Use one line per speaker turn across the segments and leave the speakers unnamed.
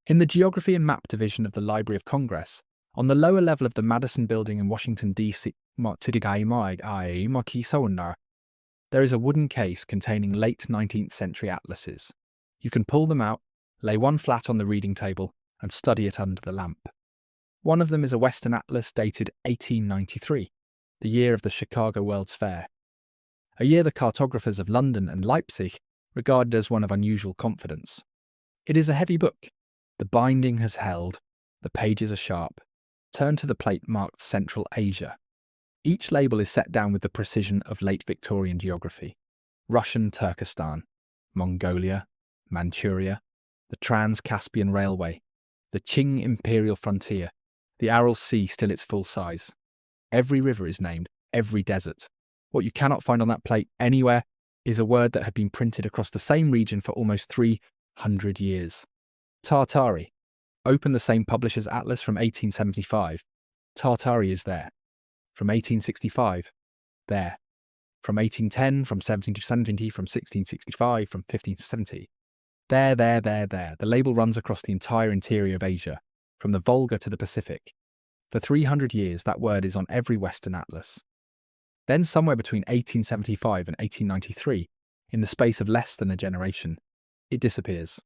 In the Geography and Map division of the Library of Congress, on the lower level of the Madison Building in Washington, D.C., there is a wooden case containing late 19th century atlases. You can pull them out, lay one flat on the reading table, and study it under the lamp. One of them is a Western atlas dated 1893, the year of the Chicago World's Fair, a year the cartographers of London and Leipzig regarded as one of unusual confidence. It is a heavy book. The binding has held, the pages are sharp. Turn to the plate marked Central Asia. Each label is set down with the precision of late Victorian geography. Russian Turkestan, Mongolia, Manchuria, the Trans-Caspian Railway, the Qing Imperial Frontier, the Aral Sea still its full size. Every river is named, every desert. What you cannot find on that plate anywhere is a word that had been printed across the same region for almost 300 years. Tartari. Open the same publisher's atlas from 1875. Tartari is there. From 1865, there. From 1810, from 1770, from 1665, from 1570. There. The label runs across the entire interior of Asia, from the Volga to the Pacific. For 300 years, that word is on every Western atlas. Then somewhere between 1875 and 1893, in the space of less than a generation, it disappears.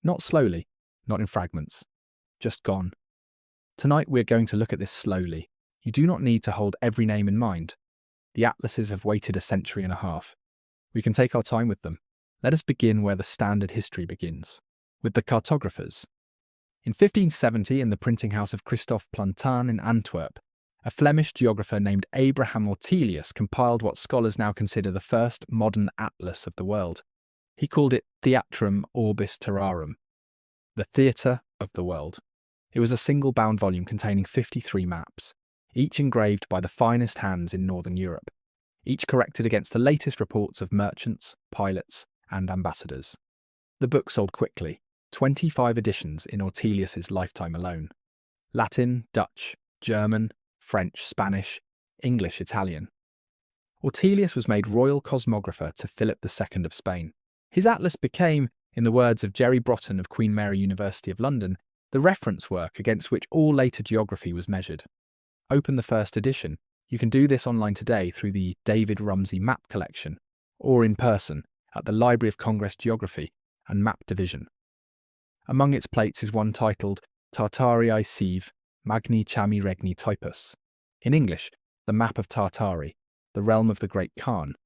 Not slowly, not in fragments, just gone. Tonight we're going to look at this slowly. You do not need to hold every name in mind. The atlases have waited a century and a half. We can take our time with them. Let us begin where the standard history begins, with the cartographers. In 1570, in the printing house of Christophe Plantin in Antwerp, a Flemish geographer named Abraham Ortelius compiled what scholars now consider the first modern atlas of the world. He called it Theatrum Orbis Terrarum, the theatre of the world. It was a single bound volume containing 53 maps, each engraved by the finest hands in Northern Europe, each corrected against the latest reports of merchants, pilots, and ambassadors. The book sold quickly, 25 editions in Ortelius's lifetime alone. Latin, Dutch, German, French, Spanish, English, Italian. Ortelius was made royal cosmographer to Philip II of Spain. His atlas became, in the words of Jerry Broughton of Queen Mary University of London, the reference work against which all later geography was measured. Open the first edition. You can do this online today through the David Rumsey Map Collection, or in person at the Library of Congress Geography and Map Division. Among its plates is one titled Tartariae Sive Magni Chami Regni Typus. In English, the Map of Tartari, the realm of the Great Khan.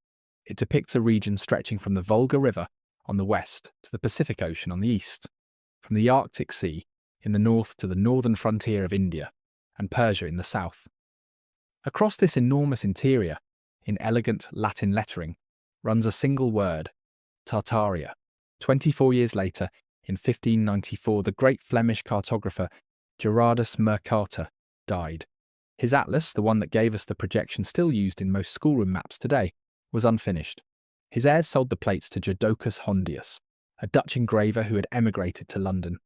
It depicts a region stretching from the Volga River on the west to the Pacific Ocean on the east, from the Arctic Sea in the north to the northern frontier of India, and Persia in the south. Across this enormous interior, in elegant Latin lettering, runs a single word, Tartaria. 24 years later, in 1594, the great Flemish cartographer Gerardus Mercator died. His atlas, the one that gave us the projection still used in most schoolroom maps today, was unfinished. His heirs sold the plates to Jodocus Hondius, a Dutch engraver who had emigrated to London.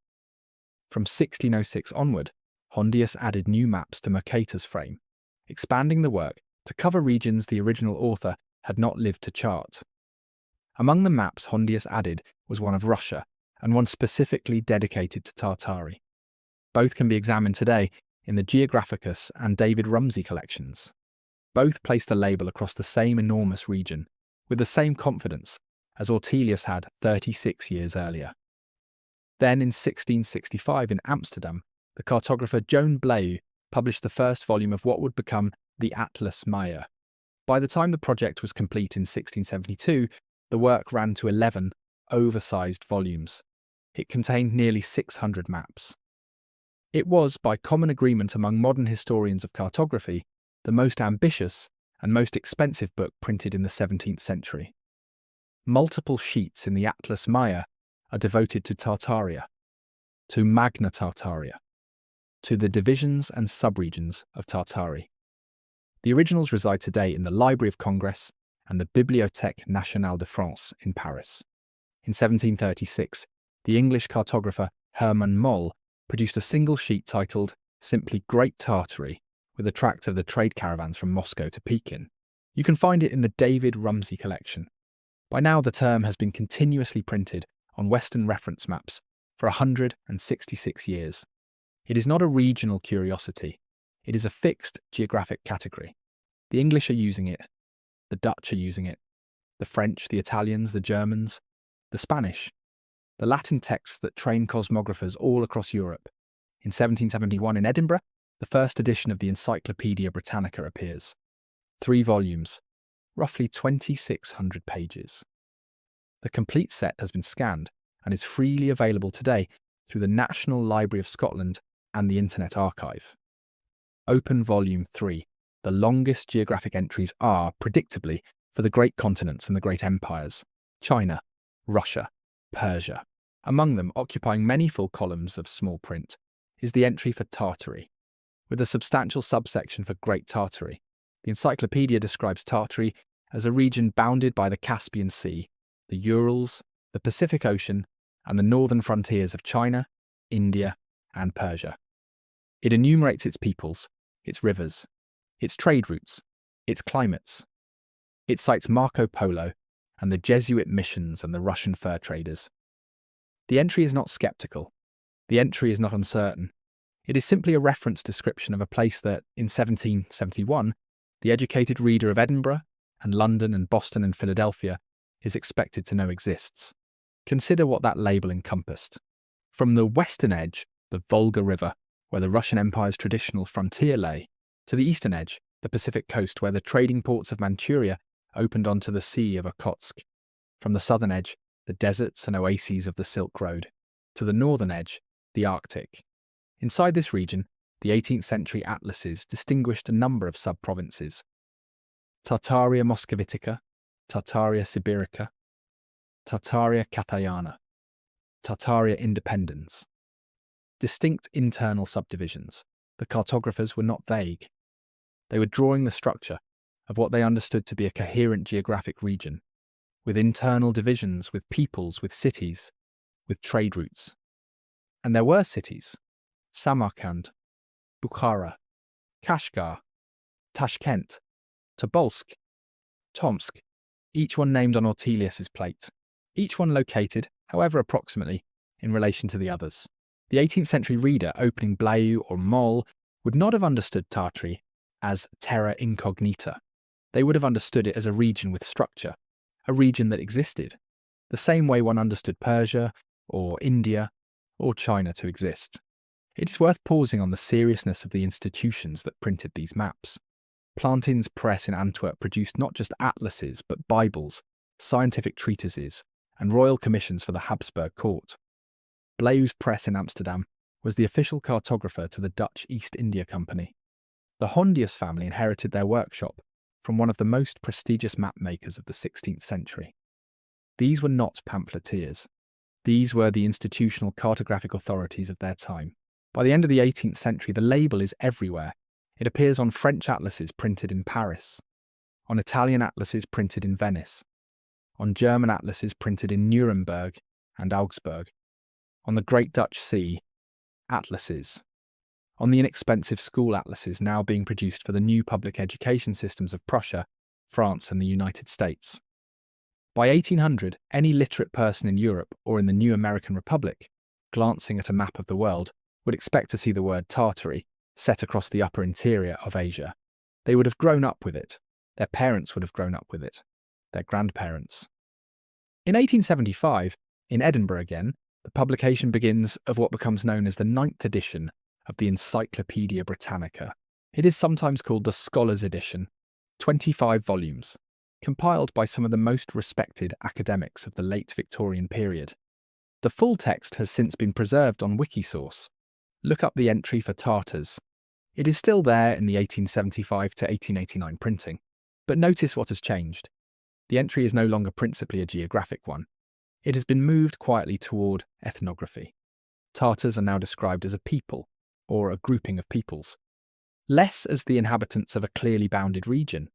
From 1606 onward, Hondius added new maps to Mercator's frame, expanding the work to cover regions the original author had not lived to chart. Among the maps Hondius added was one of Russia, and one specifically dedicated to Tartari. Both can be examined today in the Geographicus and David Rumsey collections. Both place the label across the same enormous region, with the same confidence as Ortelius had 36 years earlier. Then in 1665 in Amsterdam, the cartographer Joan Blaeu published the first volume of what would become the Atlas Maya. By the time the project was complete in 1672, the work ran to 11 oversized volumes. It contained nearly 600 maps. It was, by common agreement among modern historians of cartography, the most ambitious and most expensive book printed in the 17th century. Multiple sheets in the Atlas Maya are devoted to Tartaria, to Magna Tartaria, to the divisions and subregions of Tartari. The originals reside today in the Library of Congress and the Bibliothèque Nationale de France in Paris. In 1736, the English cartographer Hermann Moll produced a single sheet titled simply Great Tartary, with a tract of the trade caravans from Moscow to Pekin. You can find it in the David Rumsey collection. By now the term has been continuously printed on Western reference maps for 166 years. It is not a regional curiosity. It is a fixed geographic category. The English are using it. The Dutch are using it. The French, the Italians, the Germans, the Spanish. The Latin texts that train cosmographers all across Europe. In 1771 in Edinburgh, the first edition of the Encyclopedia Britannica appears. 3 volumes, roughly 2,600 pages. The complete set has been scanned and is freely available today through the National Library of Scotland and the Internet Archive. Open Volume 3. The longest geographic entries are, predictably, for the great continents and the great empires: China, Russia, Persia. Among them, occupying many full columns of small print, is the entry for Tartary, with a substantial subsection for Great Tartary. The encyclopedia describes Tartary as a region bounded by the Caspian Sea, the Urals, the Pacific Ocean, and the northern frontiers of China, India, and Persia. It enumerates its peoples, its rivers, its trade routes, its climates. It cites Marco Polo and the Jesuit missions and the Russian fur traders. The entry is not skeptical. The entry is not uncertain. It is simply a reference description of a place that, in 1771, the educated reader of Edinburgh and London and Boston and Philadelphia is expected to know exists. Consider what that label encompassed. From the western edge, the Volga River, where the Russian Empire's traditional frontier lay, to the eastern edge, the Pacific coast, where the trading ports of Manchuria opened onto the Sea of Okhotsk. From the southern edge, the deserts and oases of the Silk Road. To the northern edge, the Arctic. Inside this region, the 18th century atlases distinguished a number of sub-provinces: Tartaria Moscovitica, Tartaria Sibirica, Tartaria Kathayana, Tartaria Independence. Distinct internal subdivisions. The cartographers were not vague. They were drawing the structure of what they understood to be a coherent geographic region, with internal divisions, with peoples, with cities, with trade routes. And there were cities: Samarkand, Bukhara, Kashgar, Tashkent, Tobolsk, Tomsk, each one named on Ortelius's plate, each one located, however approximately, in relation to the others. The 18th century reader opening Blaeu or Mol would not have understood Tartary as terra incognita. They would have understood it as a region with structure, a region that existed, the same way one understood Persia or India or China to exist. It is worth pausing on the seriousness of the institutions that printed these maps. Plantin's press in Antwerp produced not just atlases but Bibles, scientific treatises, and royal commissions for the Habsburg court. Blaeu's press in Amsterdam was the official cartographer to the Dutch East India Company. The Hondius family inherited their workshop from one of the most prestigious map makers of the 16th century. These were not pamphleteers. These were the institutional cartographic authorities of their time. By the end of the 18th century, the label is everywhere. It appears on French atlases printed in Paris, on Italian atlases printed in Venice, on German atlases printed in Nuremberg and Augsburg, on the Great Dutch Sea, atlases, on the inexpensive school atlases now being produced for the new public education systems of Prussia, France, and the United States. By 1800, any literate person in Europe or in the new American Republic, glancing at a map of the world, would expect to see the word Tartary set across the upper interior of Asia. They would have grown up with it. Their parents would have grown up with it. Their grandparents. In 1875, in Edinburgh again, the publication begins of what becomes known as the 9th edition of the Encyclopedia Britannica. It is sometimes called the Scholars' Edition, 25 volumes, compiled by some of the most respected academics of the late Victorian period. The full text has since been preserved on Wikisource. Look up the entry for Tartars. It is still there in the 1875 to 1889 printing, but notice what has changed. The entry is no longer principally a geographic one. It has been moved quietly toward ethnography. Tartars are now described as a people, or a grouping of peoples, less as the inhabitants of a clearly bounded region.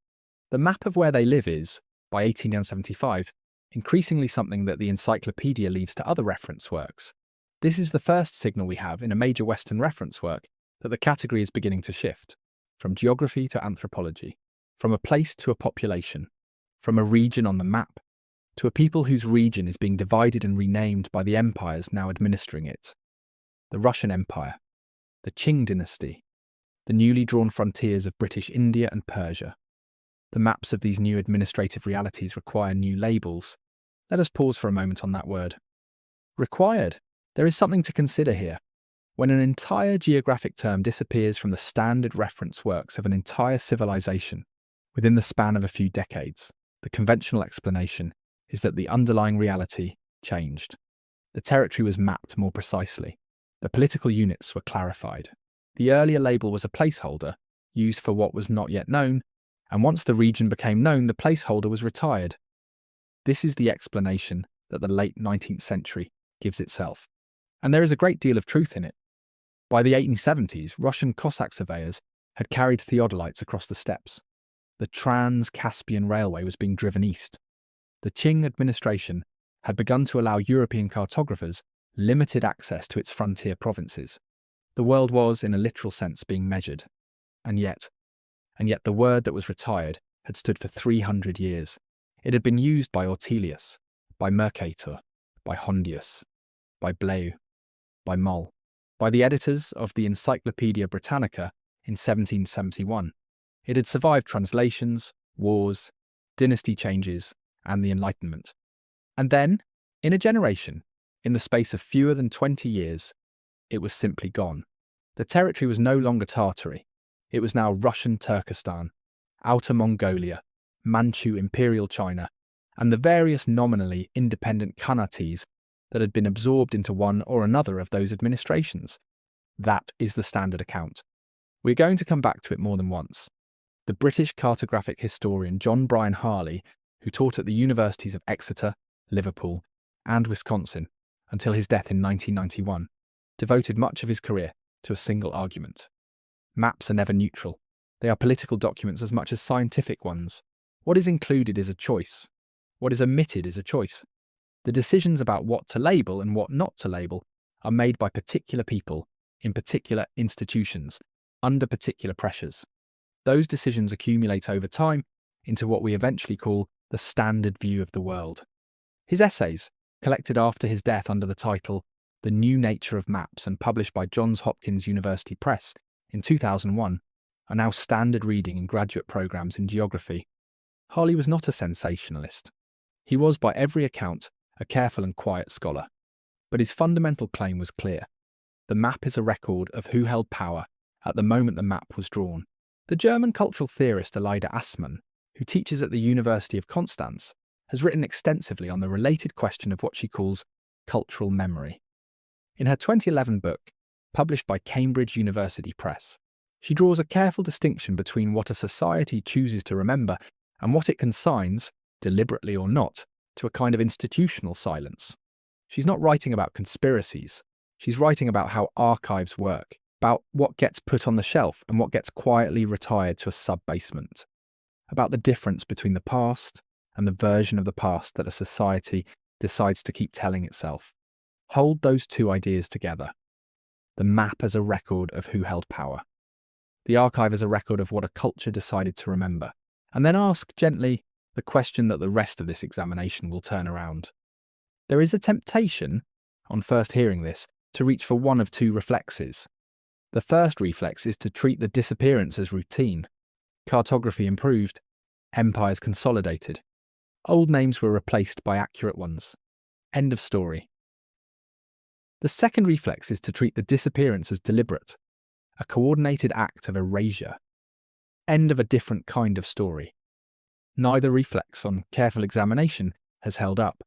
The map of where they live is, by 1875, increasingly something that the encyclopedia leaves to other reference works. This is the first signal we have in a major Western reference work that the category is beginning to shift, from geography to anthropology, from a place to a population, from a region on the map to a people whose region is being divided and renamed by the empires now administering it. The Russian Empire, the Qing dynasty, the newly drawn frontiers of British India and Persia. The maps of these new administrative realities require new labels. Let us pause for a moment on that word. Required. There is something to consider here. When an entire geographic term disappears from the standard reference works of an entire civilization within the span of a few decades, the conventional explanation is that the underlying reality changed. The territory was mapped more precisely. The political units were clarified. The earlier label was a placeholder used for what was not yet known, and once the region became known, the placeholder was retired. This is the explanation that the late 19th century gives itself. And there is a great deal of truth in it. By the 1870s, Russian Cossack surveyors had carried theodolites across the steppes. The Trans-Caspian Railway was being driven east. The Qing administration had begun to allow European cartographers limited access to its frontier provinces. The world was, in a literal sense, being measured. And yet the word that was retired had stood for 300 years. It had been used by Ortelius, by Mercator, by Hondius, by Blaeu, by Moll, by the editors of the Encyclopedia Britannica in 1771. It had survived translations, wars, dynasty changes, and the Enlightenment. And then, in a generation, in the space of fewer than 20 years, it was simply gone. The territory was no longer Tartary. It was now Russian Turkestan, Outer Mongolia, Manchu Imperial China, and the various nominally independent Khanates that had been absorbed into one or another of those administrations. That is the standard account. We're going to come back to it more than once. The British cartographic historian John Bryan Harley, who taught at the universities of Exeter, Liverpool, and Wisconsin until his death in 1991, devoted much of his career to a single argument. Maps are never neutral. They are political documents as much as scientific ones. What is included is a choice. What is omitted is a choice. The decisions about what to label and what not to label are made by particular people in particular institutions under particular pressures. Those decisions accumulate over time into what we eventually call the standard view of the world. His essays, collected after his death under the title The New Nature of Maps and published by Johns Hopkins University Press in 2001, are now standard reading in graduate programs in geography. Harley was not a sensationalist. He was, by every account, a careful and quiet scholar. But his fundamental claim was clear. The map is a record of who held power at the moment the map was drawn. The German cultural theorist Alida Assmann, who teaches at the University of Constance, has written extensively on the related question of what she calls cultural memory. In her 2011 book, published by Cambridge University Press, she draws a careful distinction between what a society chooses to remember and what it consigns, deliberately or not, to a kind of institutional silence. She's not writing about conspiracies. She's writing about how archives work, about what gets put on the shelf and what gets quietly retired to a sub-basement, about the difference between the past and the version of the past that a society decides to keep telling itself. Hold those two ideas together. The map as a record of who held power. The archive as a record of what a culture decided to remember. And then ask, gently, the question that the rest of this examination will turn around. There is a temptation, on first hearing this, to reach for one of two reflexes. The first reflex is to treat the disappearance as routine. Cartography improved, empires consolidated. Old names were replaced by accurate ones. End of story. The second reflex is to treat the disappearance as deliberate, a coordinated act of erasure. End of a different kind of story. Neither reflex, on careful examination, has held up.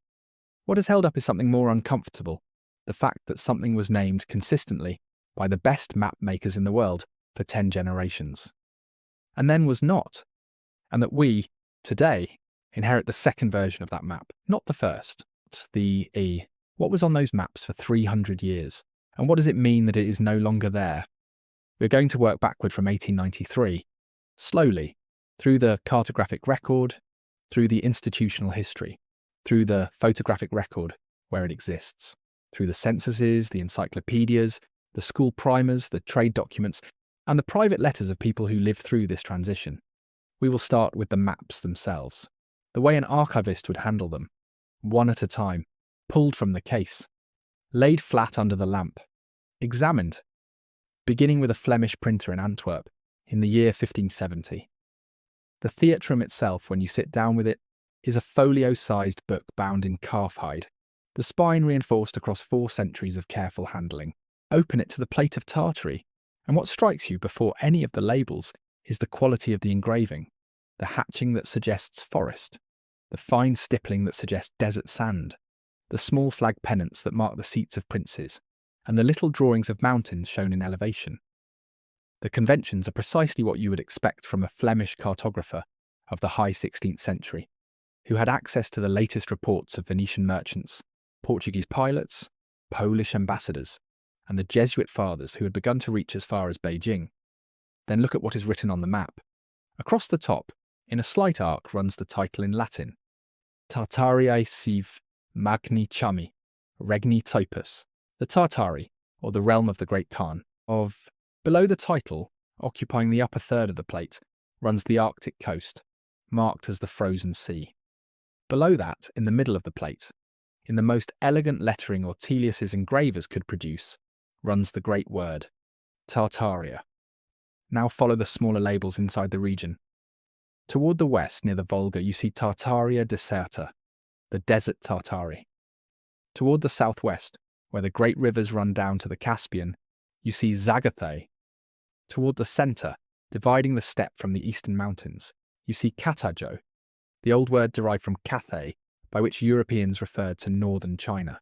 What has held up is something more uncomfortable, the fact that something was named consistently by the best map makers in the world for 10 generations, and then was not, and that we, today, inherit the second version of that map, not the first. What was on those maps for 300 years, and what does it mean that it is no longer there? We're going to work backward from 1893, slowly, through the cartographic record, through the institutional history, through the photographic record where it exists, through the censuses, the encyclopedias, the school primers, the trade documents, and the private letters of people who lived through this transition. We will start with the maps themselves, the way an archivist would handle them. one at a time, pulled from the case, laid flat under the lamp, examined, beginning with a Flemish printer in Antwerp in the year 1570. The theatrum itself, when you sit down with it, is a folio-sized book bound in calf hide, the spine reinforced across 4 centuries of careful handling. Open it to the plate of Tartary, and what strikes you before any of the labels is the quality of the engraving, the hatching that suggests forest, the fine stippling that suggests desert sand, the small flag pennants that mark the seats of princes, and the little drawings of mountains shown in elevation. The conventions are precisely what you would expect from a Flemish cartographer of the high 16th century, who had access to the latest reports of Venetian merchants, Portuguese pilots, Polish ambassadors, and the Jesuit fathers who had begun to reach as far as Beijing. Then look at what is written on the map. Across the top, in a slight arc, runs the title in Latin: Tartariae sive magni chami, regni typus, the Tartari, or the realm of the Great Khan, of. Below the title, occupying the upper third of the plate, runs the Arctic coast, marked as the Frozen Sea. Below that, in the middle of the plate, in the most elegant lettering Ortelius's engravers could produce, runs the great word, Tartaria. Now follow the smaller labels inside the region. Toward the west, near the Volga, you see Tartaria deserta, the desert Tartari. Toward the southwest, where the great rivers run down to the Caspian, you see Zagathai. Toward the centre, dividing the steppe from the eastern mountains, you see Katajo, the old word derived from Cathay, by which Europeans referred to northern China.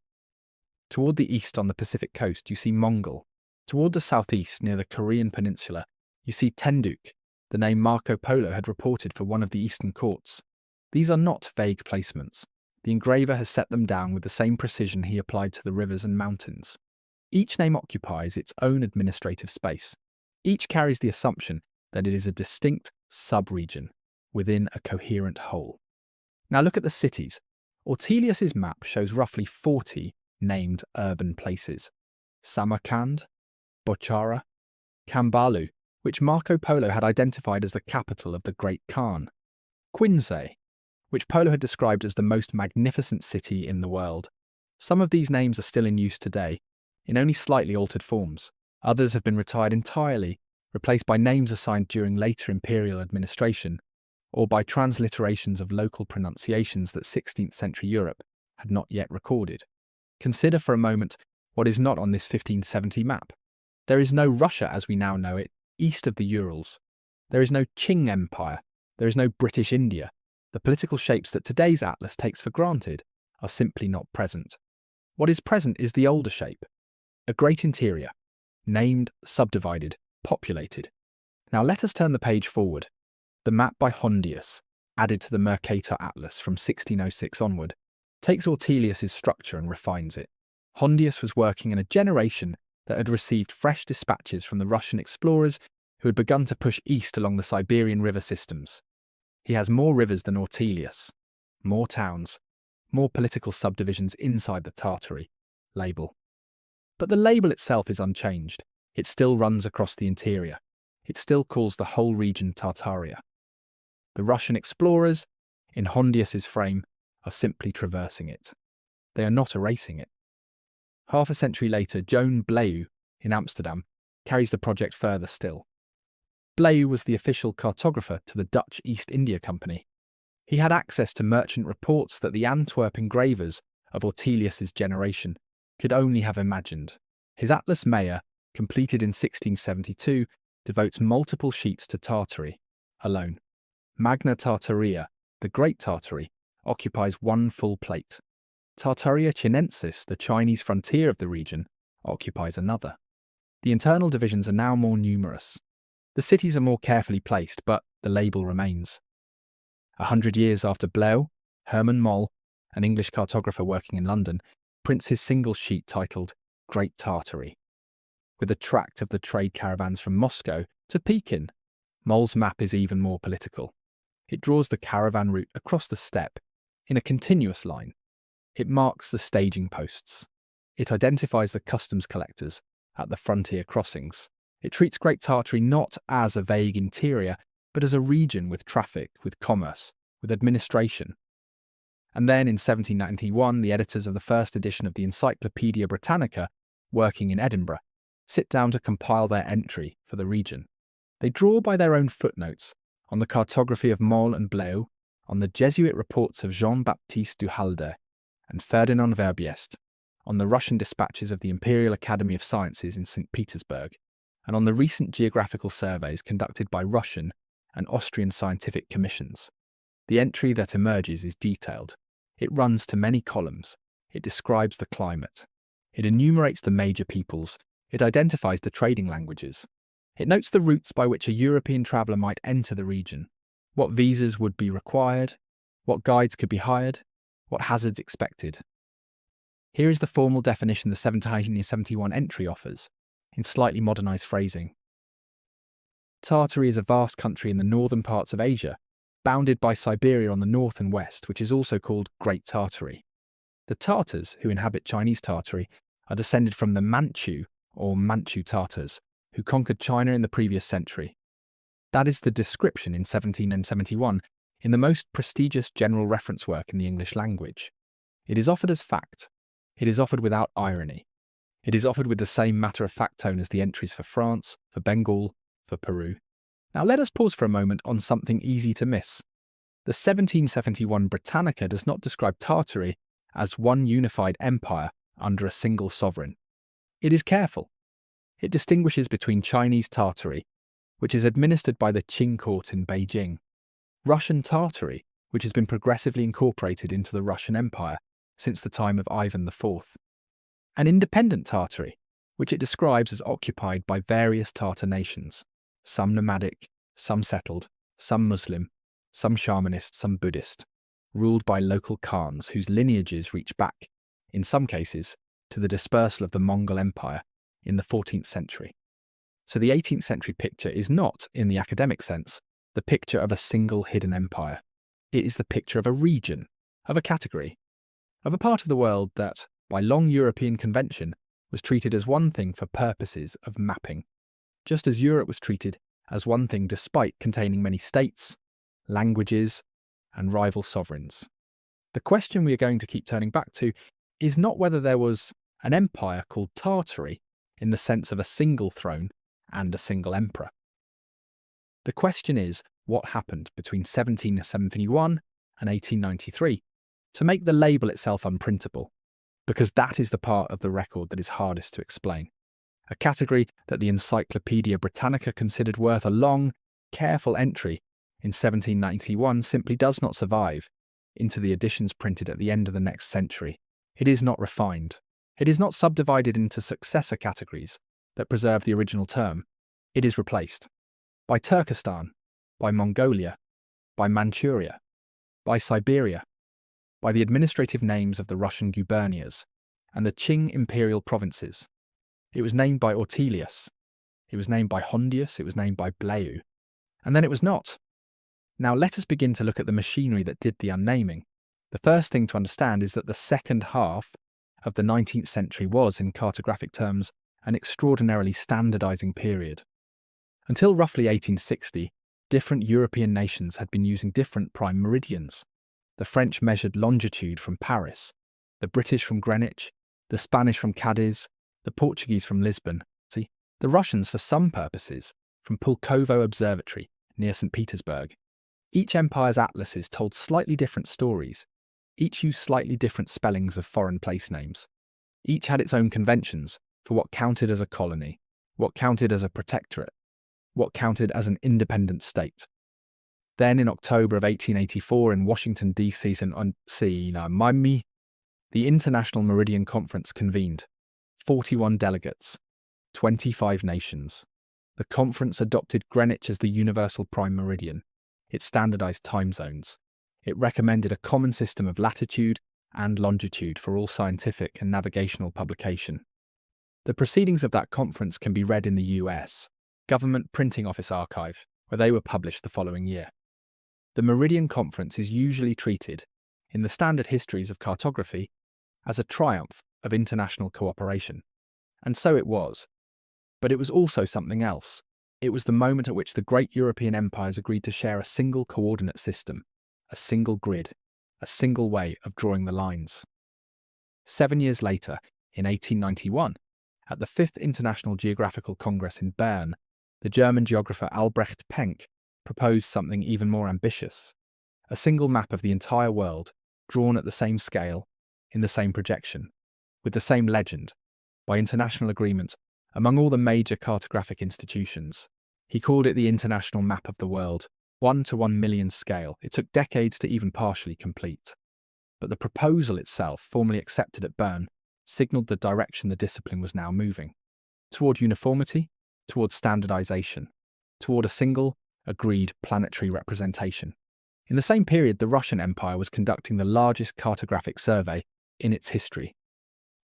Toward the east on the Pacific coast, you see Mongol. Toward the southeast, near the Korean peninsula, you see Tenduk, the name Marco Polo had reported for one of the eastern courts. These are not vague placements. The engraver has set them down with the same precision he applied to the rivers and mountains. Each name occupies its own administrative space. Each carries the assumption that it is a distinct sub-region within a coherent whole. Now look at the cities. Ortelius's map shows roughly 40 named urban places: Samarkand, Bochara, Kambalu, which Marco Polo had identified as the capital of the Great Khan, Quinsay, which Polo had described as the most magnificent city in the world. Some of these names are still in use today, in only slightly altered forms. Others have been retired entirely, replaced by names assigned during later imperial administration, or by transliterations of local pronunciations that 16th century Europe had not yet recorded. Consider for a moment what is not on this 1570 map. There is no Russia as we now know it, east of the Urals. There is no Qing Empire. There is no British India. The political shapes that today's atlas takes for granted are simply not present. What is present is the older shape. A great interior, named, subdivided, populated. Now let us turn the page forward. The map by Hondius, added to the Mercator Atlas from 1606 onward, takes Ortelius's structure and refines it. Hondius was working in a generation that had received fresh dispatches from the Russian explorers who had begun to push east along the Siberian river systems. He has more rivers than Ortelius, more towns, more political subdivisions inside the Tartary label. But the label itself is unchanged. It still runs across the interior. It still calls the whole region Tartaria. The Russian explorers, in Hondius's frame, are simply traversing it. They are not erasing it. Half a century later, Joan Blaeu, in Amsterdam, carries the project further still. Blaeu was the official cartographer to the Dutch East India Company. He had access to merchant reports that the Antwerp engravers of Ortelius's generation could only have imagined. His Atlas Maya, completed in 1672, devotes multiple sheets to Tartary alone. Magna Tartaria, the Great Tartary, occupies one full plate. Tartaria Chinensis, the Chinese frontier of the region, occupies another. The internal divisions are now more numerous. The cities are more carefully placed, but the label remains. 100 years after Blaeu, Herman Moll, an English cartographer working in London, prints his single sheet titled Great Tartary, with a tract of the trade caravans from Moscow to Pekin. Moll's map is even more political. It draws the caravan route across the steppe in a continuous line. It marks the staging posts. It identifies the customs collectors at the frontier crossings. It treats Great Tartary not as a vague interior, but as a region with traffic, with commerce, with administration. And then in 1791, the editors of the first edition of the Encyclopedia Britannica, working in Edinburgh, sit down to compile their entry for the region. They draw by their own footnotes on the cartography of Moll and Blaeu, on the Jesuit reports of Jean-Baptiste du Halder and Ferdinand Verbiest, on the Russian dispatches of the Imperial Academy of Sciences in St. Petersburg, and on the recent geographical surveys conducted by Russian and Austrian scientific commissions. The entry that emerges is detailed. It runs to many columns. It describes the climate. It enumerates the major peoples. It identifies the trading languages. It notes the routes by which a European traveller might enter the region, what visas would be required, what guides could be hired, what hazards expected. Here is the formal definition the 1771 entry offers, in slightly modernised phrasing. Tartary is a vast country in the northern parts of Asia, bounded by Siberia on the north and west, which is also called Great Tartary. The Tartars, who inhabit Chinese Tartary, are descended from the Manchu or Manchu Tartars, who conquered China in the previous century. That is the description in 1771 in the most prestigious general reference work in the English language. It is offered as fact. It is offered without irony. It is offered with the same matter-of-fact tone as the entries for France, for Bengal, for Peru. Now let us pause for a moment on something easy to miss. The 1771 Britannica does not describe Tartary as one unified empire under a single sovereign. It is careful. It distinguishes between Chinese Tartary, which is administered by the Qing court in Beijing, Russian Tartary, which has been progressively incorporated into the Russian Empire since the time of Ivan IV, and independent Tartary, which it describes as occupied by various Tartar nations, some nomadic, some settled, some Muslim, some shamanist, some Buddhist, ruled by local Khans whose lineages reach back, in some cases, to the dispersal of the Mongol Empire in the 14th century. So the 18th century picture is not, in the academic sense, the picture of a single hidden empire. It is the picture of a region, of a category, of a part of the world that, by long European convention, was treated as one thing for purposes of mapping, just as Europe was treated as one thing despite containing many states, languages, and rival sovereigns. The question we are going to keep turning back to is not whether there was an empire called Tartary in the sense of a single throne and a single emperor. The question is what happened between 1771 and 1893 to make the label itself unprintable, because that is the part of the record that is hardest to explain. A category that the Encyclopedia Britannica considered worth a long, careful entry in 1791 simply does not survive into the editions printed at the end of the next century. It is not refined. It is not subdivided into successor categories that preserve the original term. It is replaced by Turkestan, by Mongolia, by Manchuria, by Siberia, by the administrative names of the Russian gubernias and the Qing imperial provinces. It was named by Ortelius, it was named by Hondius, it was named by Blaeu, and then it was not. Now let us begin to look at the machinery that did the unnaming. The first thing to understand is that the second half of the 19th century was, in cartographic terms, an extraordinarily standardizing period. Until roughly 1860, different European nations had been using different prime meridians. The French measured longitude from Paris, the British from Greenwich, the Spanish from Cadiz, the Portuguese from Lisbon, the Russians for some purposes from Pulkovo Observatory near St. Petersburg. Each empire's atlases told slightly different stories. Each used slightly different spellings of foreign place names. Each had its own conventions for what counted as a colony, what counted as a protectorate, what counted as an independent state. Then in October of 1884 in Washington, D.C., the International Meridian Conference convened. 41 delegates, 25 nations. The conference adopted Greenwich as the universal prime meridian. It standardized time zones. It recommended a common system of latitude and longitude for all scientific and navigational publication. The proceedings of that conference can be read in the US Government Printing Office Archive, where they were published the following year. The Meridian Conference is usually treated, in the standard histories of cartography, as a triumph of international cooperation. And so it was. But it was also something else. It was the moment at which the great European empires agreed to share a single coordinate system, a single grid, a single way of drawing the lines. 7 years later, in 1891, at the 5th International Geographical Congress in Bern, the German geographer Albrecht Penck proposed something even more ambitious: a single map of the entire world, drawn at the same scale, in the same projection, with the same legend, by international agreement among all the major cartographic institutions. He called it the International Map of the World, 1 to 1 million scale. It took decades to even partially complete. But the proposal itself, formally accepted at Bern, signalled the direction the discipline was now moving: toward uniformity, toward standardization, toward a single, agreed planetary representation. In the same period, the Russian Empire was conducting the largest cartographic survey in its history.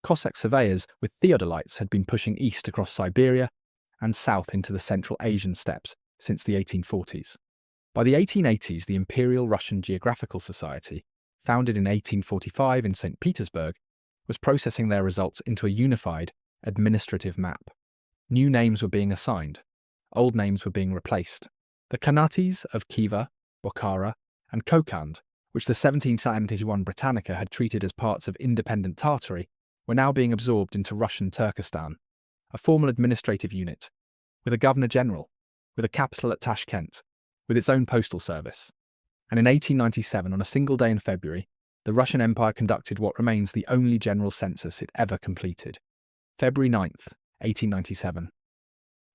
Cossack surveyors with theodolites had been pushing east across Siberia and south into the Central Asian steppes since the 1840s. By the 1880s, the Imperial Russian Geographical Society, founded in 1845 in St. Petersburg, was processing their results into a unified, administrative map. New names were being assigned. Old names were being replaced. The Khanates of Khiva, Bokhara, and Kokand, which the 1771 Britannica had treated as parts of independent Tartary, were now being absorbed into Russian Turkestan, a formal administrative unit, with a governor-general, with a capital at Tashkent, with its own postal service. And in 1897, on a single day in February, the Russian Empire conducted what remains the only general census it ever completed. February 9th, 1897.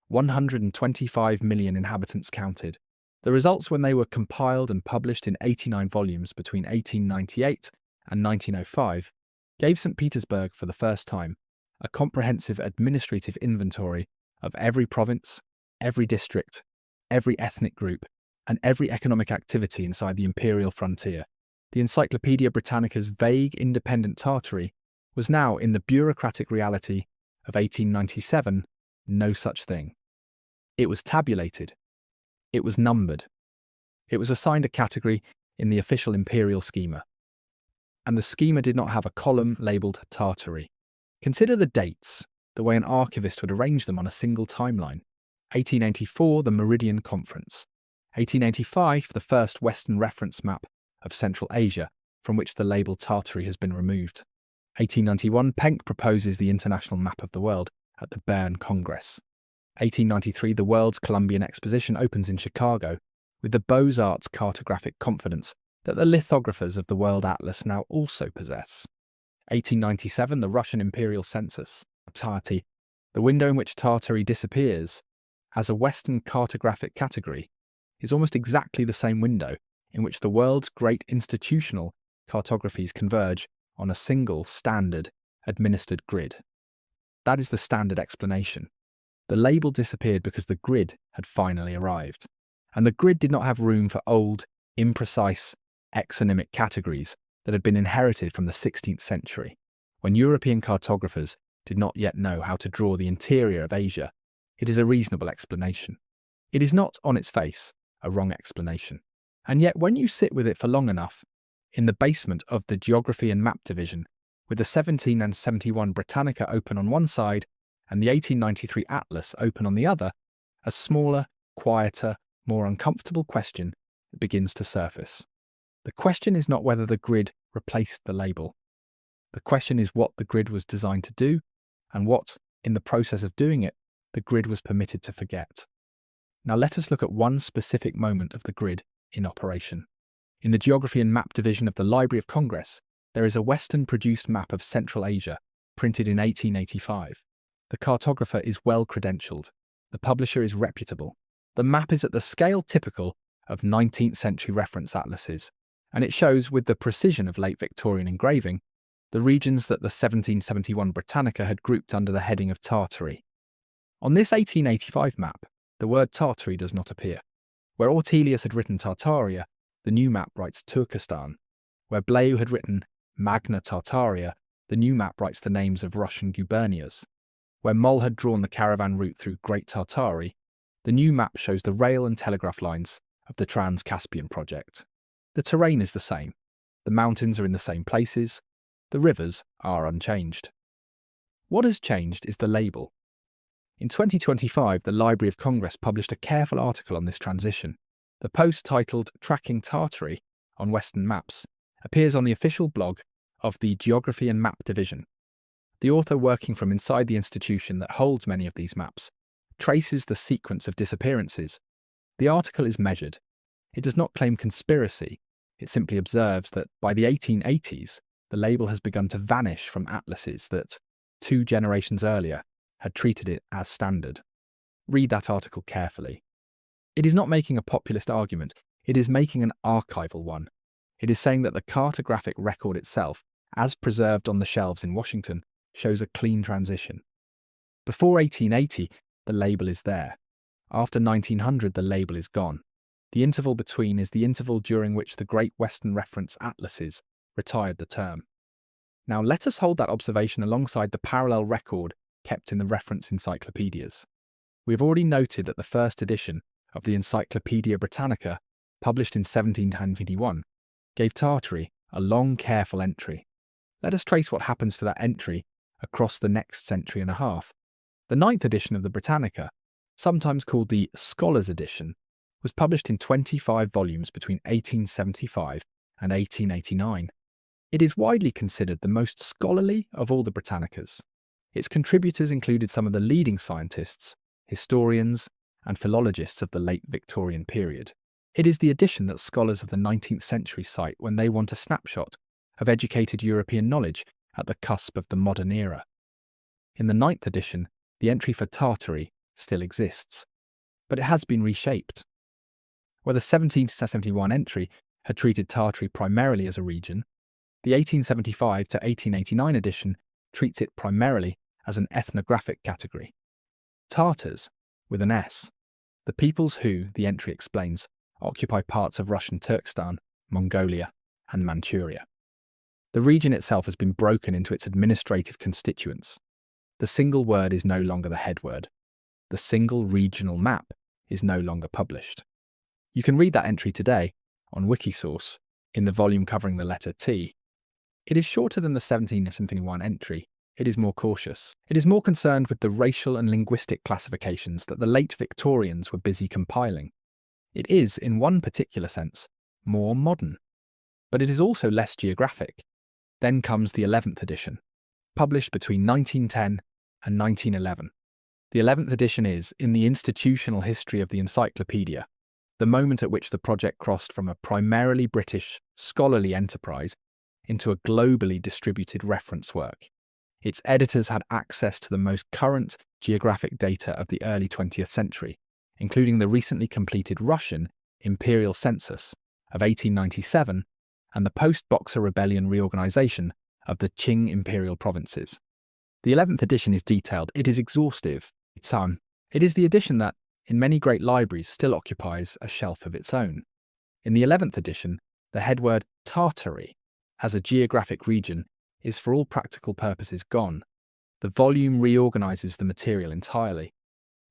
125 million inhabitants counted. The results, when they were compiled and published in 89 volumes between 1898 and 1905, gave St. Petersburg for the first time a comprehensive administrative inventory of every province, every district, every ethnic group, and every economic activity inside the imperial frontier. The Encyclopedia Britannica's vague independent Tartary was now, in the bureaucratic reality of 1897, no such thing. It was tabulated. It was numbered. It was assigned a category in the official imperial schema. And the schema did not have a column labelled Tartary. Consider the dates, the way an archivist would arrange them on a single timeline. 1884, the Meridian Conference. 1885, the first Western reference map of Central Asia, from which the label Tartary has been removed. 1891, Penck proposes the International Map of the World at the Bern Congress. 1893, the World's Columbian Exposition opens in Chicago, with the Beaux-Arts cartographic confidence that the lithographers of the World Atlas now also possess. 1897, the Russian Imperial Census, Tarty, the window in which Tartary disappears as a Western cartographic category, is almost exactly the same window in which the world's great institutional cartographies converge on a single, standard, administered grid. That is the standard explanation. The label disappeared because the grid had finally arrived, and the grid did not have room for old, imprecise, exonymic categories that had been inherited from the 16th century, when European cartographers did not yet know how to draw the interior of Asia. It is a reasonable explanation. It is not, on its face, a wrong explanation. And yet, when you sit with it for long enough, in the basement of the Geography and Map Division, with the 1771 Britannica open on one side and the 1893 Atlas open on the other, a smaller, quieter, more uncomfortable question begins to surface. The question is not whether the grid replaced the label. The question is what the grid was designed to do, and what, in the process of doing it, the grid was permitted to forget. Now let us look at one specific moment of the grid in operation. In the Geography and Map Division of the Library of Congress, there is a Western-produced map of Central Asia, printed in 1885. The cartographer is well credentialed. The publisher is reputable. The map is at the scale typical of 19th century reference atlases, and it shows, with the precision of late Victorian engraving, the regions that the 1771 Britannica had grouped under the heading of Tartary. On this 1885 map, the word Tartary does not appear. Where Ortelius had written Tartaria, the new map writes Turkestan. Where Blaeu had written Magna Tartaria, the new map writes the names of Russian gubernias. Where Moll had drawn the caravan route through Great Tartary, the new map shows the rail and telegraph lines of the Trans-Caspian project. The terrain is the same. The mountains are in the same places. The rivers are unchanged. What has changed is the label. In 2025, the Library of Congress published a careful article on this transition. The post, titled Tracking Tartary on Western Maps, appears on the official blog of the Geography and Map Division. The author, working from inside the institution that holds many of these maps, traces the sequence of disappearances. The article is measured. It does not claim conspiracy. It simply observes that by the 1880s, the label has begun to vanish from atlases that, 2 generations earlier, had treated it as standard. Read that article carefully. It is not making a populist argument. It is making an archival one. It is saying that the cartographic record itself, as preserved on the shelves in Washington, shows a clean transition. Before 1880, the label is there. After 1900, the label is gone. The interval between is the interval during which the Great Western Reference Atlases retired the term. Now let us hold that observation alongside the parallel record kept in the reference encyclopedias. We have already noted that the first edition of the Encyclopedia Britannica, published in 1721, gave Tartary a long, careful entry. Let us trace what happens to that entry across the next century and a half. The 9th edition of the Britannica, sometimes called the Scholars' Edition, was published in 25 volumes between 1875 and 1889. It is widely considered the most scholarly of all the Britannicas. Its contributors included some of the leading scientists, historians, and philologists of the late Victorian period. It is the edition that scholars of the 19th century cite when they want a snapshot of educated European knowledge at the cusp of the modern era. In the 9th edition, the entry for Tartary still exists, but it has been reshaped. Where the 1771 entry had treated Tartary primarily as a region, the 1875 to 1889 edition treats it primarily as an ethnographic category. Tartars, with an S, the peoples who, the entry explains, occupy parts of Russian Turkestan, Mongolia, and Manchuria. The region itself has been broken into its administrative constituents. The single word is no longer the head word. The single regional map is no longer published. You can read that entry today on Wikisource in the volume covering the letter T. It is shorter than the 1771 entry. It is more cautious. It is more concerned with the racial and linguistic classifications that the late Victorians were busy compiling. It is, in one particular sense, more modern. But it is also less geographic. Then comes the 11th edition, published between 1910 and 1911. The 11th edition is, in the institutional history of the encyclopedia, the moment at which the project crossed from a primarily British scholarly enterprise into a globally distributed reference work. Its editors had access to the most current geographic data of the early 20th century, including the recently completed Russian Imperial Census of 1897 and the post-Boxer Rebellion reorganization of the Qing imperial provinces. The 11th edition is detailed. It is exhaustive. It is the edition that, in many great libraries, still occupies a shelf of its own. In the 11th edition, the headword Tartary, as a geographic region, is for all practical purposes gone. The volume reorganizes the material entirely.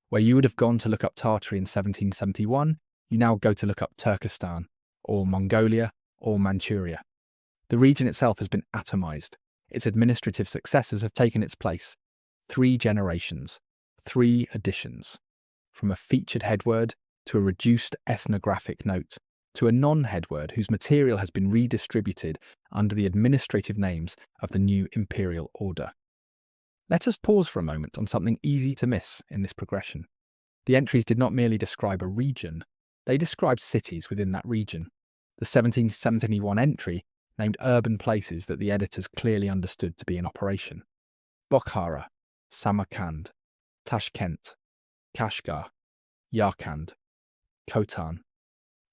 Where you would have gone to look up Tartary in 1771, you now go to look up Turkestan, or Mongolia, or Manchuria. The region itself has been atomized. Its administrative successors have taken its place. 3 generations, 3 editions. From a featured headword to a reduced ethnographic note, to a non-headword whose material has been redistributed under the administrative names of the new imperial order. Let us pause for a moment on something easy to miss in this progression. The entries did not merely describe a region, they described cities within that region. The 1771 entry named urban places that the editors clearly understood to be in operation. Bokhara, Samarkand, Tashkent, Kashgar, Yarkand, Khotan.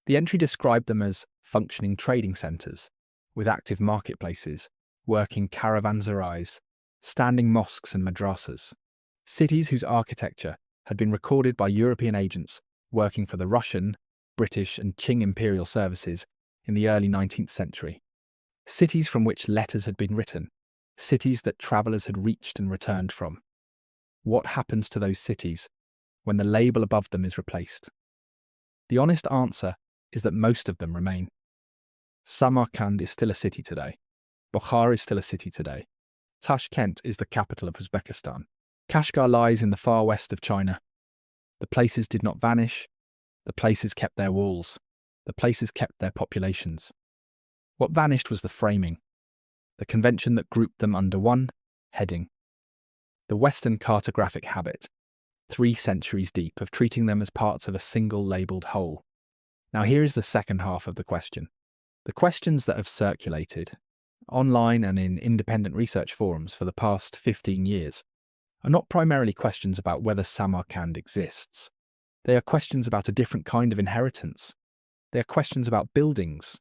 The entry described them as functioning trading centres, with active marketplaces, working caravanserais, standing mosques and madrasas. Cities whose architecture had been recorded by European agents working for the Russian, British and Qing imperial services in the early 19th century. Cities from which letters had been written, cities that travellers had reached and returned from. What happens to those cities when the label above them is replaced? The honest answer is that most of them remain. Samarkand is still a city today. Bokhara is still a city today. Tashkent is the capital of Uzbekistan. Kashgar lies in the far west of China. The places did not vanish. The places kept their walls. The places kept their populations. What vanished was the framing, the convention that grouped them under one heading. The Western cartographic habit, 3 centuries deep, of treating them as parts of a single labelled whole. Now here is the second half of the question. The questions that have circulated, online and in independent research forums for the past 15 years, are not primarily questions about whether Samarkand exists. They are questions about a different kind of inheritance. They are questions about buildings,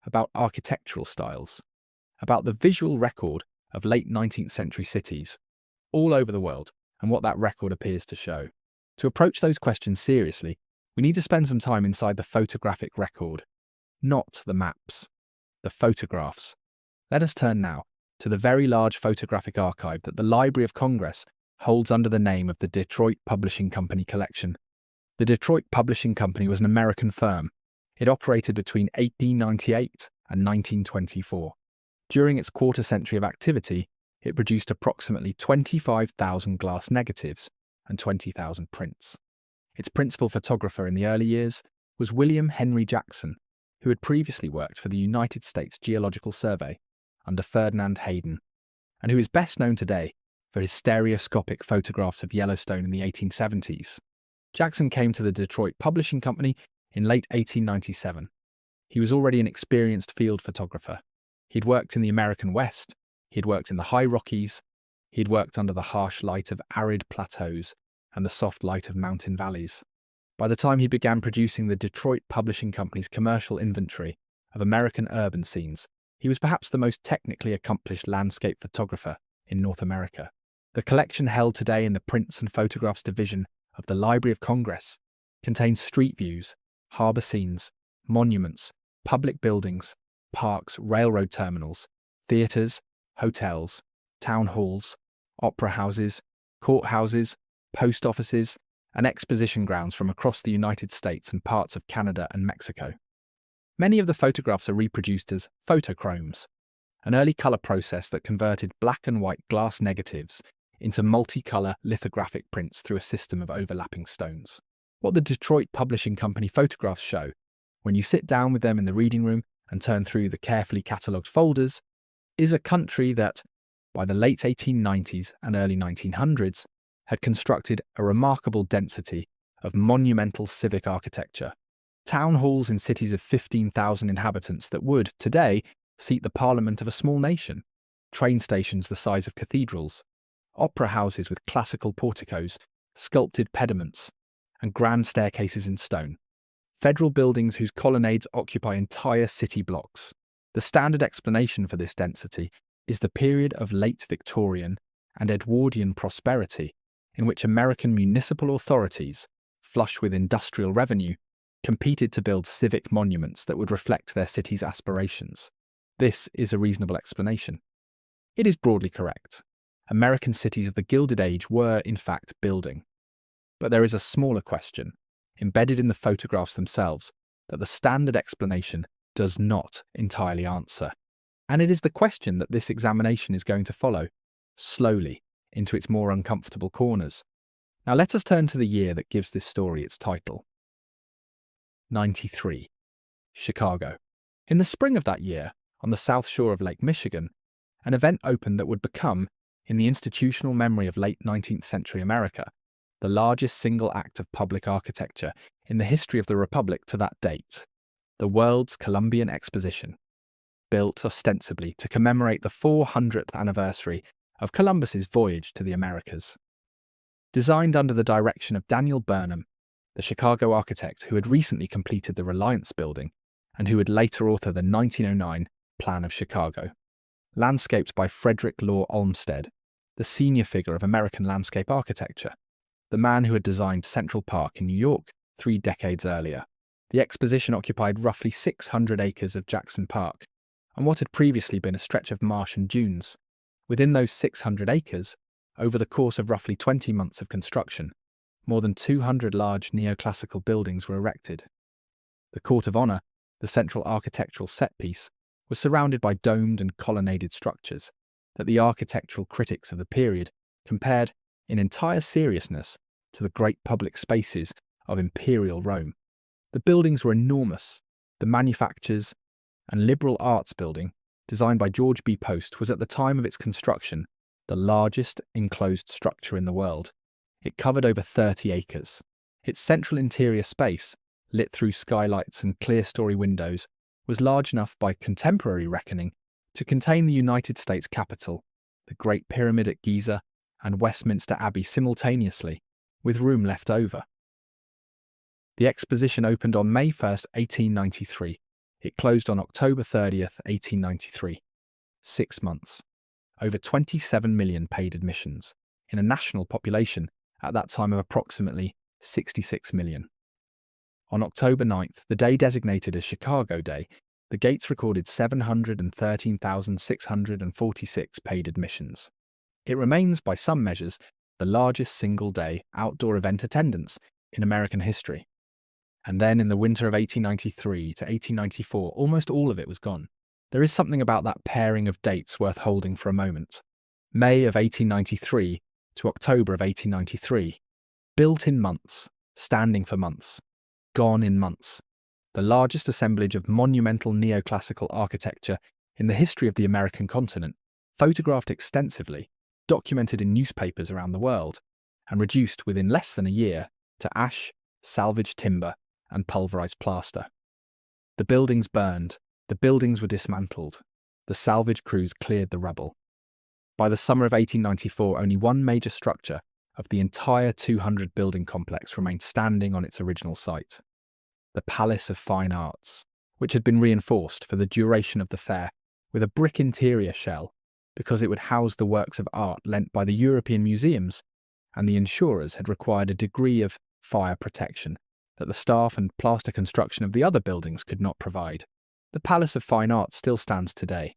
about architectural styles, about the visual record of late 19th century cities all over the world and what that record appears to show. To approach those questions seriously, we need to spend some time inside the photographic record, not the maps, the photographs. Let us turn now to the very large photographic archive that the Library of Congress holds under the name of the Detroit Publishing Company Collection. The Detroit Publishing Company was an American firm. It operated between 1898 and 1924. During its quarter century of activity, it produced approximately 25,000 glass negatives and 20,000 prints. Its principal photographer in the early years was William Henry Jackson, who had previously worked for the United States Geological Survey under Ferdinand Hayden, and who is best known today for his stereoscopic photographs of Yellowstone in the 1870s. Jackson came to the Detroit Publishing Company in late 1897. He was already an experienced field photographer. He'd worked in the American West, he'd worked in the high Rockies, he'd worked under the harsh light of arid plateaus and the soft light of mountain valleys. By the time he began producing the Detroit Publishing Company's commercial inventory of American urban scenes, he was perhaps the most technically accomplished landscape photographer in North America. The collection held today in the Prints and Photographs Division of the Library of Congress contains street views, harbour scenes, monuments, public buildings, parks, railroad terminals, theatres, hotels, town halls, opera houses, courthouses, post offices, and exposition grounds from across the United States and parts of Canada and Mexico. Many of the photographs are reproduced as photochromes, an early colour process that converted black and white glass negatives into multicolour lithographic prints through a system of overlapping stones. What the Detroit Publishing Company photographs show, when you sit down with them in the reading room and turn through the carefully catalogued folders, is a country that, by the late 1890s and early 1900s, had constructed a remarkable density of monumental civic architecture. Town halls in cities of 15,000 inhabitants that would, today, seat the parliament of a small nation, train stations the size of cathedrals, opera houses with classical porticos, sculpted pediments, and grand staircases in stone, federal buildings whose colonnades occupy entire city blocks. The standard explanation for this density is the period of late Victorian and Edwardian prosperity in which American municipal authorities, flush with industrial revenue, competed to build civic monuments that would reflect their city's aspirations. This is a reasonable explanation. It is broadly correct. American cities of the Gilded Age were, in fact, building. But there is a smaller question, embedded in the photographs themselves, that the standard explanation does not entirely answer. And it is the question that this examination is going to follow, slowly, into its more uncomfortable corners. Now let us turn to the year that gives this story its title. 93. Chicago. In the spring of that year, on the south shore of Lake Michigan, an event opened that would become, in the institutional memory of late 19th century America, the largest single act of public architecture in the history of the Republic to that date, the World's Columbian Exposition, built ostensibly to commemorate the 400th anniversary of Columbus's voyage to the Americas. Designed under the direction of Daniel Burnham, the Chicago architect who had recently completed the Reliance Building and who would later author the 1909 Plan of Chicago. Landscaped by Frederick Law Olmsted, the senior figure of American landscape architecture, the man who had designed Central Park in New York 3 decades earlier. The exposition occupied roughly 600 acres of Jackson Park and what had previously been a stretch of marsh and dunes. Within those 600 acres, over the course of roughly 20 months of construction, more than 200 large neoclassical buildings were erected. The Court of Honor, the central architectural set piece, was surrounded by domed and colonnaded structures that the architectural critics of the period compared, in entire seriousness, to the great public spaces of imperial Rome. The buildings were enormous, the manufactures, and liberal arts building, designed by George B. Post, was at the time of its construction the largest enclosed structure in the world. It covered over 30 acres. Its central interior space, lit through skylights and clear-story windows, was large enough by contemporary reckoning to contain the United States Capitol, the Great Pyramid at Giza, and Westminster Abbey simultaneously, with room left over. The exposition opened on May 1st, 1893. It closed on October 30th, 1893. 6 months. Over 27 million paid admissions, in a national population at that time of approximately 66 million. On October 9th, the day designated as Chicago Day, the gates recorded 713,646 paid admissions. It remains, by some measures, the largest single-day outdoor event attendance in American history. And then in the winter of 1893 to 1894, almost all of it was gone. There is something about that pairing of dates worth holding for a moment. May of 1893 to October of 1893. Built in months, standing for months, gone in months. The largest assemblage of monumental neoclassical architecture in the history of the American continent, photographed extensively, documented in newspapers around the world, and reduced within less than a year to ash, salvaged timber, and pulverized plaster. The buildings burned, the buildings were dismantled, the salvage crews cleared the rubble. By the summer of 1894, only one major structure of the entire 200-building complex remained standing on its original site. The Palace of Fine Arts, which had been reinforced for the duration of the fair with a brick interior shell because it would house the works of art lent by the European museums, and the insurers had required a degree of fire protection that the staff and plaster construction of the other buildings could not provide. The Palace of Fine Arts still stands today.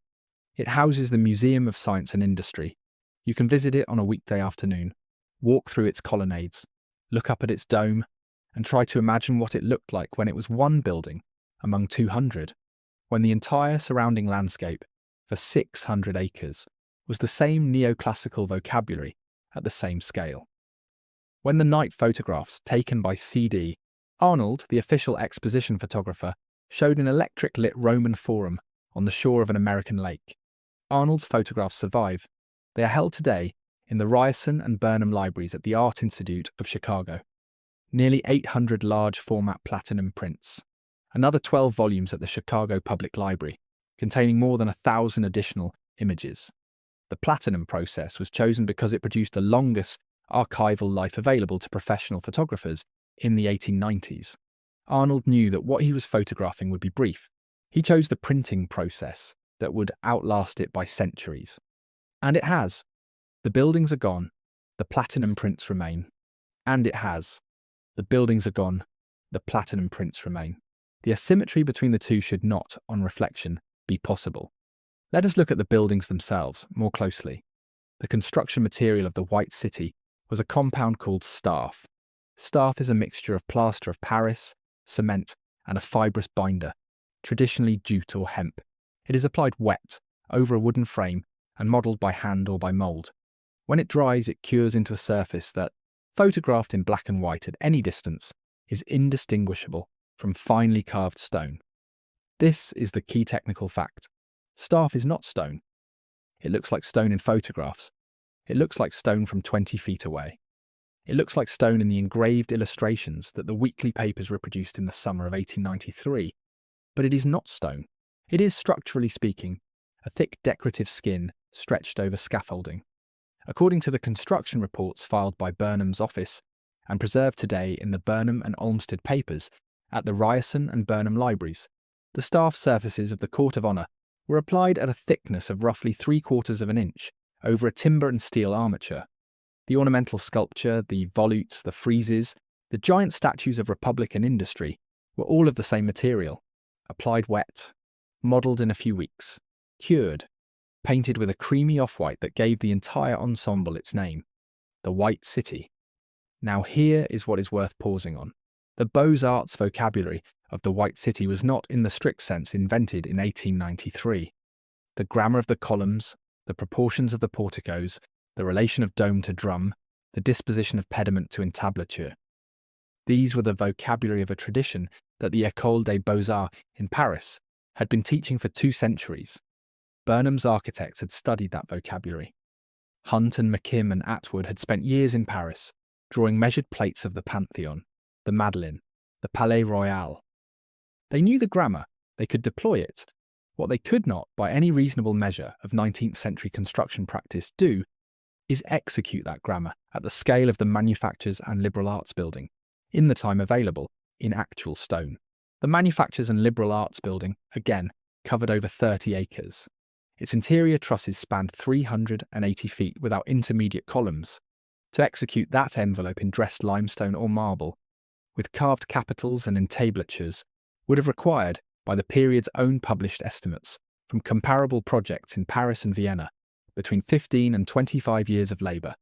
It houses the Museum of Science and Industry. You can visit it on a weekday afternoon, walk through its colonnades, look up at its dome, and try to imagine what it looked like when it was one building among 200, when the entire surrounding landscape, for 600 acres, was the same neoclassical vocabulary at the same scale. When the night photographs taken by C.D. Arnold, the official exposition photographer, showed an electric-lit Roman forum on the shore of an American lake, Arnold's photographs survive. They are held today in the Ryerson and Burnham Libraries at the Art Institute of Chicago. Nearly 800 large-format platinum prints. Another 12 volumes at the Chicago Public Library, containing more than 1,000 additional images. The platinum process was chosen because it produced the longest archival life available to professional photographers in the 1890s. Arnold knew that what he was photographing would be brief. He chose the printing process that would outlast it by centuries. And it has. The buildings are gone, the platinum prints remain. And it has. The buildings are gone, the platinum prints remain. The asymmetry between the two should not, on reflection, be possible. Let us look at the buildings themselves more closely. The construction material of the White City was a compound called staff. Staff is a mixture of plaster of Paris, cement, and a fibrous binder, traditionally jute or hemp. It is applied wet, over a wooden frame, and modelled by hand or by mould. When it dries, it cures into a surface that, photographed in black and white at any distance, is indistinguishable from finely carved stone. This is the key technical fact. Staff is not stone. It looks like stone in photographs. It looks like stone from 20 feet away. It looks like stone in the engraved illustrations that the weekly papers reproduced in the summer of 1893. But it is not stone. It is, structurally speaking, a thick decorative skin stretched over scaffolding. According to the construction reports filed by Burnham's office and preserved today in the Burnham and Olmsted papers at the Ryerson and Burnham Libraries, the staff surfaces of the Court of Honour were applied at a thickness of roughly 3/4 of an inch over a timber and steel armature. The ornamental sculpture, the volutes, the friezes, the giant statues of Republic and Industry were all of the same material, applied wet, modelled in a few weeks, cured, painted with a creamy off-white that gave the entire ensemble its name, the White City. Now here is what is worth pausing on. The Beaux-Arts vocabulary of the White City was not, in the strict sense, invented in 1893. The grammar of the columns, the proportions of the porticos, the relation of dome to drum, the disposition of pediment to entablature. These were the vocabulary of a tradition that the École des Beaux-Arts in Paris had been teaching for 2 centuries. Burnham's architects had studied that vocabulary. Hunt and McKim and Atwood had spent years in Paris, drawing measured plates of the Pantheon, the Madeleine, the Palais Royal. They knew the grammar, they could deploy it. What they could not, by any reasonable measure of 19th century construction practice, do is execute that grammar at the scale of the Manufactures and Liberal Arts Building, in the time available, in actual stone. The Manufactures and Liberal Arts Building, again, covered over 30 acres. Its interior trusses spanned 380 feet without intermediate columns. To execute that envelope in dressed limestone or marble, with carved capitals and entablatures, would have required, by the period's own published estimates, from comparable projects in Paris and Vienna, between 15 and 25 years of labour,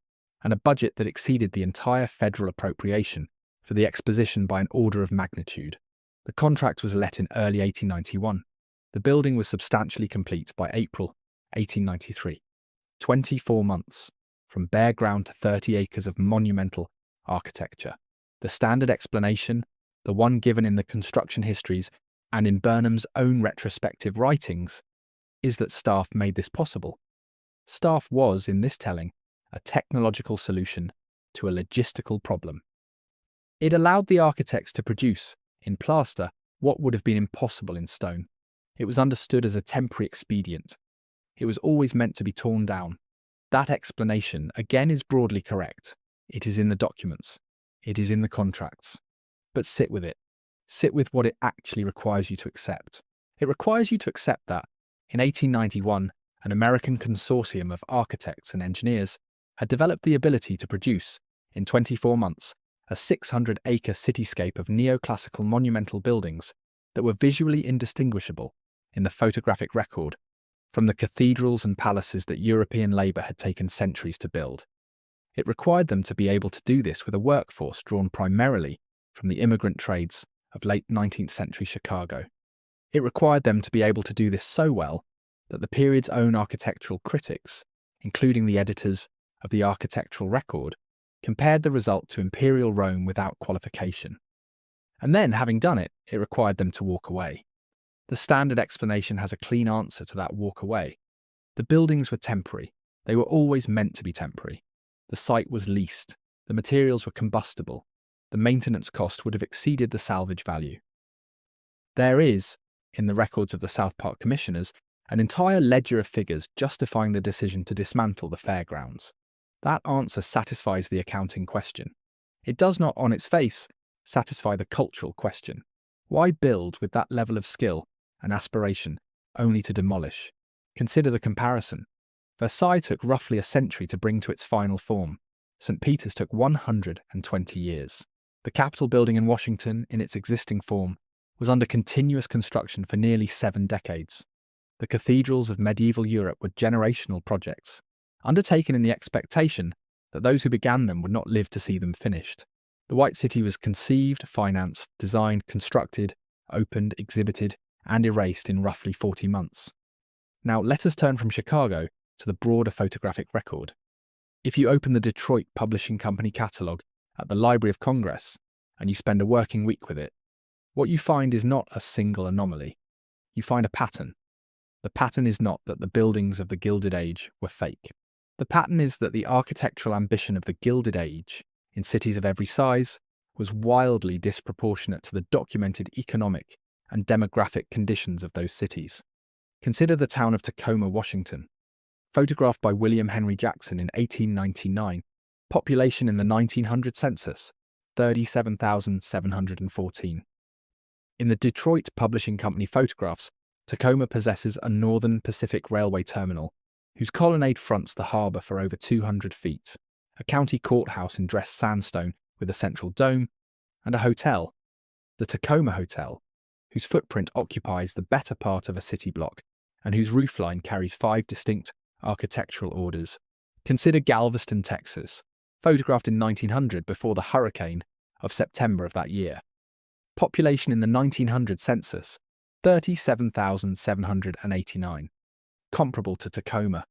and a budget that exceeded the entire federal appropriation for the exposition by an order of magnitude. The contract was let in early 1891. The building was substantially complete by April 1893. 24 months, from bare ground to 30 acres of monumental architecture. The standard explanation, the one given in the construction histories and in Burnham's own retrospective writings, is that staff made this possible. Staff was, in this telling, a technological solution to a logistical problem. It allowed the architects to produce, in plaster, what would have been impossible in stone. It was understood as a temporary expedient. It was always meant to be torn down. That explanation, again, is broadly correct. It is in the documents. It is in the contracts. But sit with it. Sit with what it actually requires you to accept. It requires you to accept that, in 1891, an American consortium of architects and engineers had developed the ability to produce, in 24 months, a 600-acre cityscape of neoclassical monumental buildings that were visually indistinguishable in the photographic record from the cathedrals and palaces that European labour had taken centuries to build. It required them to be able to do this with a workforce drawn primarily from the immigrant trades of late 19th century Chicago. It required them to be able to do this so well that the period's own architectural critics, including the editors of the Architectural Record, compared the result to Imperial Rome without qualification. And then, having done it, it required them to walk away. The standard explanation has a clean answer to that walk away. The buildings were temporary. They were always meant to be temporary. The site was leased. The materials were combustible. The maintenance cost would have exceeded the salvage value. There is, in the records of the South Park Commissioners, an entire ledger of figures justifying the decision to dismantle the fairgrounds. That answer satisfies the accounting question. It does not, on its face, satisfy the cultural question. Why build with that level of skill and aspiration only to demolish? Consider the comparison. Versailles took roughly a century to bring to its final form. St. Peter's took 120 years. The Capitol building in Washington, in its existing form, was under continuous construction for nearly 7 decades. The cathedrals of medieval Europe were generational projects, undertaken in the expectation that those who began them would not live to see them finished. The White City was conceived, financed, designed, constructed, opened, exhibited, and erased in roughly 40 months. Now let us turn from Chicago to the broader photographic record. If you open the Detroit Publishing Company catalogue at the Library of Congress and you spend a working week with it, what you find is not a single anomaly. You find a pattern. The pattern is not that the buildings of the Gilded Age were fake. The pattern is that the architectural ambition of the Gilded Age, in cities of every size, was wildly disproportionate to the documented economic and demographic conditions of those cities. Consider the town of Tacoma, Washington. Photographed by William Henry Jackson in 1899, population in the 1900 census, 37,714. In the Detroit Publishing Company photographs, Tacoma possesses a Northern Pacific Railway terminal, whose colonnade fronts the harbour for over 200 feet, a county courthouse in dressed sandstone with a central dome, and a hotel, the Tacoma Hotel, whose footprint occupies the better part of a city block and whose roofline carries 5 distinct architectural orders. Consider Galveston, Texas, photographed in 1900 before the hurricane of September of that year. Population in the 1900 census, 37,789, comparable to Tacoma.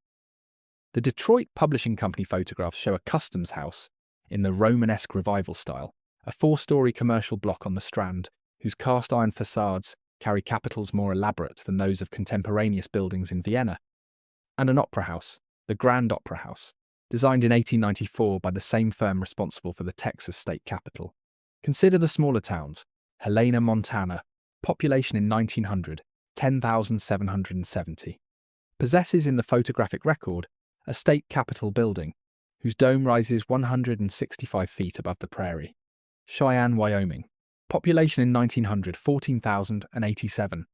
The Detroit Publishing Company photographs show a customs house in the Romanesque Revival style, a 4-story commercial block on the Strand, whose cast-iron facades carry capitals more elaborate than those of contemporaneous buildings in Vienna, and an opera house, the Grand Opera House, designed in 1894 by the same firm responsible for the Texas state capitol. Consider the smaller towns: Helena, Montana, population in 1900, 10,770. Possesses in the photographic record a state capitol building whose dome rises 165 feet above the prairie. Cheyenne, Wyoming, population in 1900, 14,087.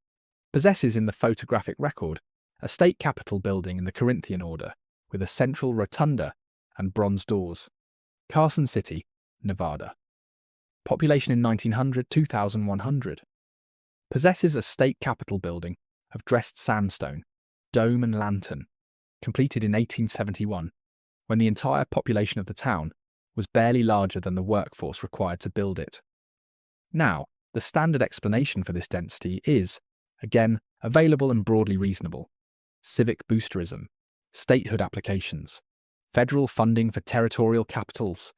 Possesses in the photographic record a state capitol building in the Corinthian order with a central rotunda and bronze doors. Carson City, Nevada, population in 1900, 2,100. Possesses a state capitol building of dressed sandstone, dome and lantern, completed in 1871, when the entire population of the town was barely larger than the workforce required to build it. Now, the standard explanation for this density is, again, available and broadly reasonable: civic boosterism, statehood applications, federal funding for territorial capitals,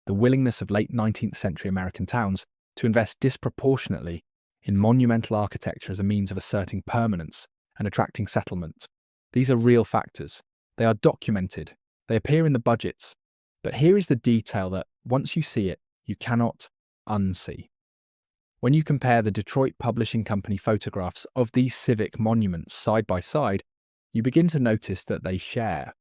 the willingness of late 19th century American towns to invest disproportionately in monumental architecture as a means of asserting permanence and attracting settlement. These are real factors. They are documented. They appear in the budgets. But here is the detail that, once you see it, you cannot unsee. When you compare the Detroit Publishing Company photographs of these civic monuments side by side, you begin to notice that they share,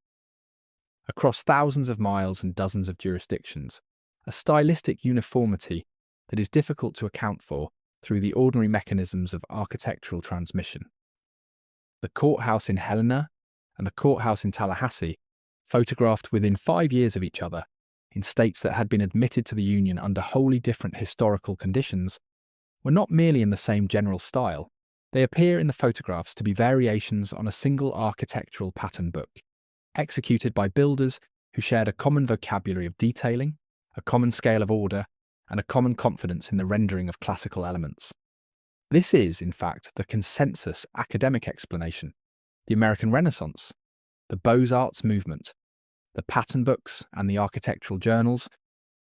across thousands of miles and dozens of jurisdictions, a stylistic uniformity that is difficult to account for through the ordinary mechanisms of architectural transmission. The courthouse in Helena and the courthouse in Tallahassee, photographed within 5 years of each other, in states that had been admitted to the Union under wholly different historical conditions, were not merely in the same general style. They appear in the photographs to be variations on a single architectural pattern book, executed by builders who shared a common vocabulary of detailing, a common scale of order, and a common confidence in the rendering of classical elements. This is, in fact, the consensus academic explanation: the American Renaissance, the Beaux-Arts movement, the pattern books and the architectural journals,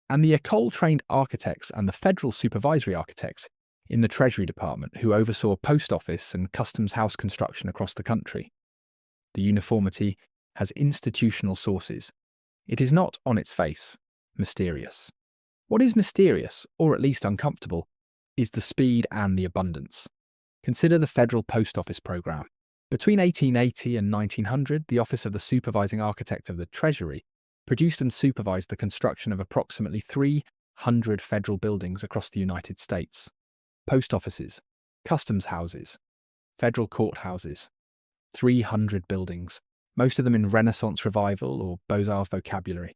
and the école-trained architects and the federal supervisory architects in the Treasury Department who oversaw post office and customs house construction across the country. The uniformity has institutional sources. It is not, on its face, mysterious. What is mysterious, or at least uncomfortable, is the speed and the abundance. Consider the Federal Post Office Program. Between 1880 and 1900, the Office of the Supervising Architect of the Treasury produced and supervised the construction of approximately 300 federal buildings across the United States. Post offices, customs houses, federal courthouses. 300 buildings, most of them in Renaissance revival or Beaux-Arts vocabulary.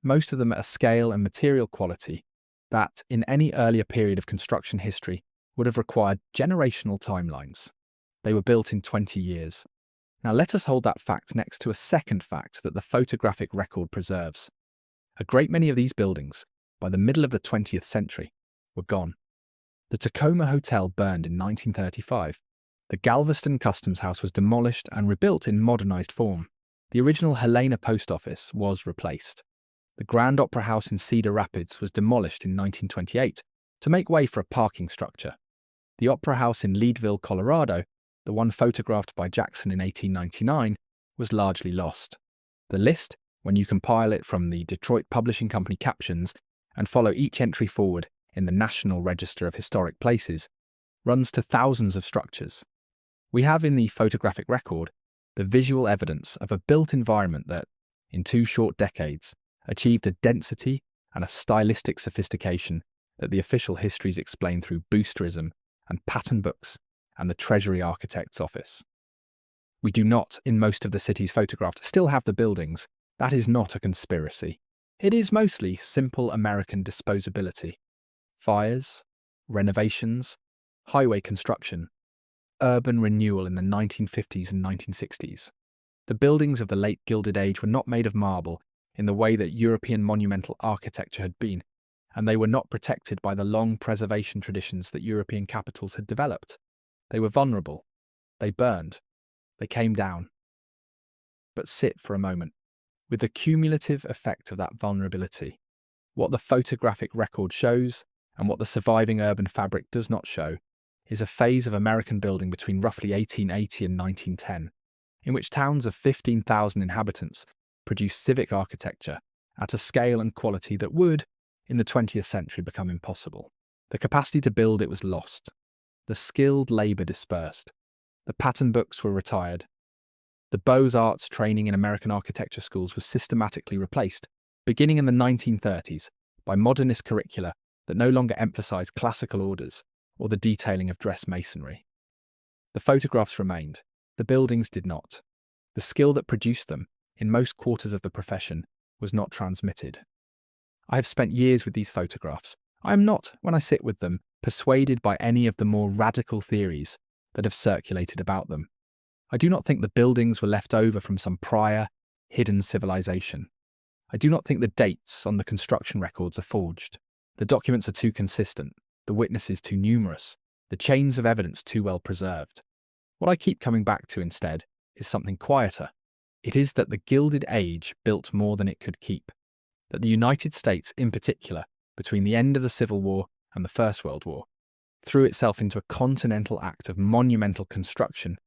Most of them at a scale and material quality that, in any earlier period of construction history, would have required generational timelines. They were built in 20 years. Now let us hold that fact next to a second fact that the photographic record preserves. A great many of these buildings, by the middle of the 20th century, were gone. The Tacoma Hotel burned in 1935. The Galveston Customs House was demolished and rebuilt in modernized form. The original Helena Post Office was replaced. The Grand Opera House in Cedar Rapids was demolished in 1928 to make way for a parking structure. The Opera House in Leadville, Colorado, the one photographed by Jackson in 1899, was largely lost. The list, when you compile it from the Detroit Publishing Company captions and follow each entry forward in the National Register of Historic Places, runs to thousands of structures. We have in the photographic record the visual evidence of a built environment that, in 2 short decades, achieved a density and a stylistic sophistication that the official histories explain through boosterism and pattern books and the Treasury Architect's Office. We do not, in most of the cities photographed, still have the buildings. That is not a conspiracy. It is mostly simple American disposability. Fires, renovations, highway construction, urban renewal in the 1950s and 1960s. The buildings of the late Gilded Age were not made of marble in the way that European monumental architecture had been, and they were not protected by the long preservation traditions that European capitals had developed. They were vulnerable. They burned. They came down. But sit for a moment. With the cumulative effect of that vulnerability, what the photographic record shows and what the surviving urban fabric does not show is a phase of American building between roughly 1880 and 1910, in which towns of 15,000 inhabitants produced civic architecture at a scale and quality that would, in the 20th century, become impossible. The capacity to build it was lost. The skilled labour dispersed. The pattern books were retired. The Beaux-Arts training in American architecture schools was systematically replaced, beginning in the 1930s, by modernist curricula that no longer emphasised classical orders or the detailing of dress masonry. The photographs remained. The buildings did not. The skill that produced them, in most quarters of the profession, was not transmitted. I have spent years with these photographs. I am not, when I sit with them, persuaded by any of the more radical theories that have circulated about them. I do not think the buildings were left over from some prior, hidden civilization. I do not think the dates on the construction records are forged. The documents are too consistent, the witnesses too numerous, the chains of evidence too well preserved. What I keep coming back to instead is something quieter. It is that the Gilded Age built more than it could keep. That the United States, in particular, between the end of the Civil War and the First World War, threw itself into a continental act of monumental construction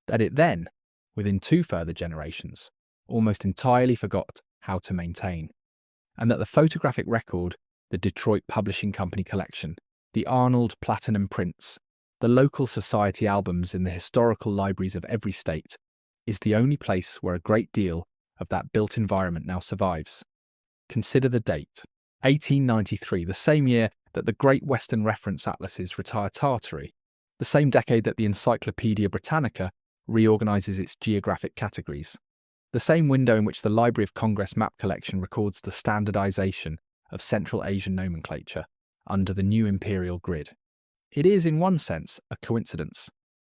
that it then, within 2 further generations, almost entirely forgot how to maintain. And that the photographic record, the Detroit Publishing Company collection, the Arnold Platinum prints, the local society albums in the historical libraries of every state, is the only place where a great deal of that built environment now survives. Consider the date, 1893, the same year that the Great Western Reference Atlases retire Tartary, the same decade that the Encyclopedia Britannica reorganises its geographic categories, the same window in which the Library of Congress Map Collection records the standardisation of Central Asian nomenclature under the new imperial grid. It is, in one sense, a coincidence.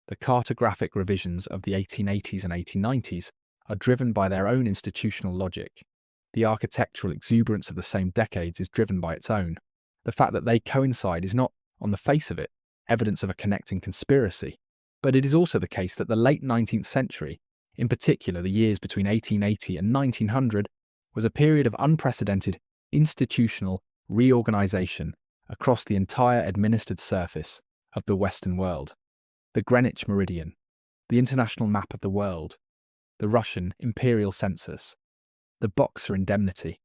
The cartographic revisions of the 1880s and 1890s are driven by their own institutional logic. The architectural exuberance of the same decades is driven by its own. The fact that they coincide is not, on the face of it, evidence of a connecting conspiracy, but it is also the case that the late 19th century, in particular the years between 1880 and 1900, was a period of unprecedented institutional reorganisation across the entire administered surface of the Western world. The Greenwich Meridian, the International Map of the World, the Russian Imperial Census, the Boxer Indemnity,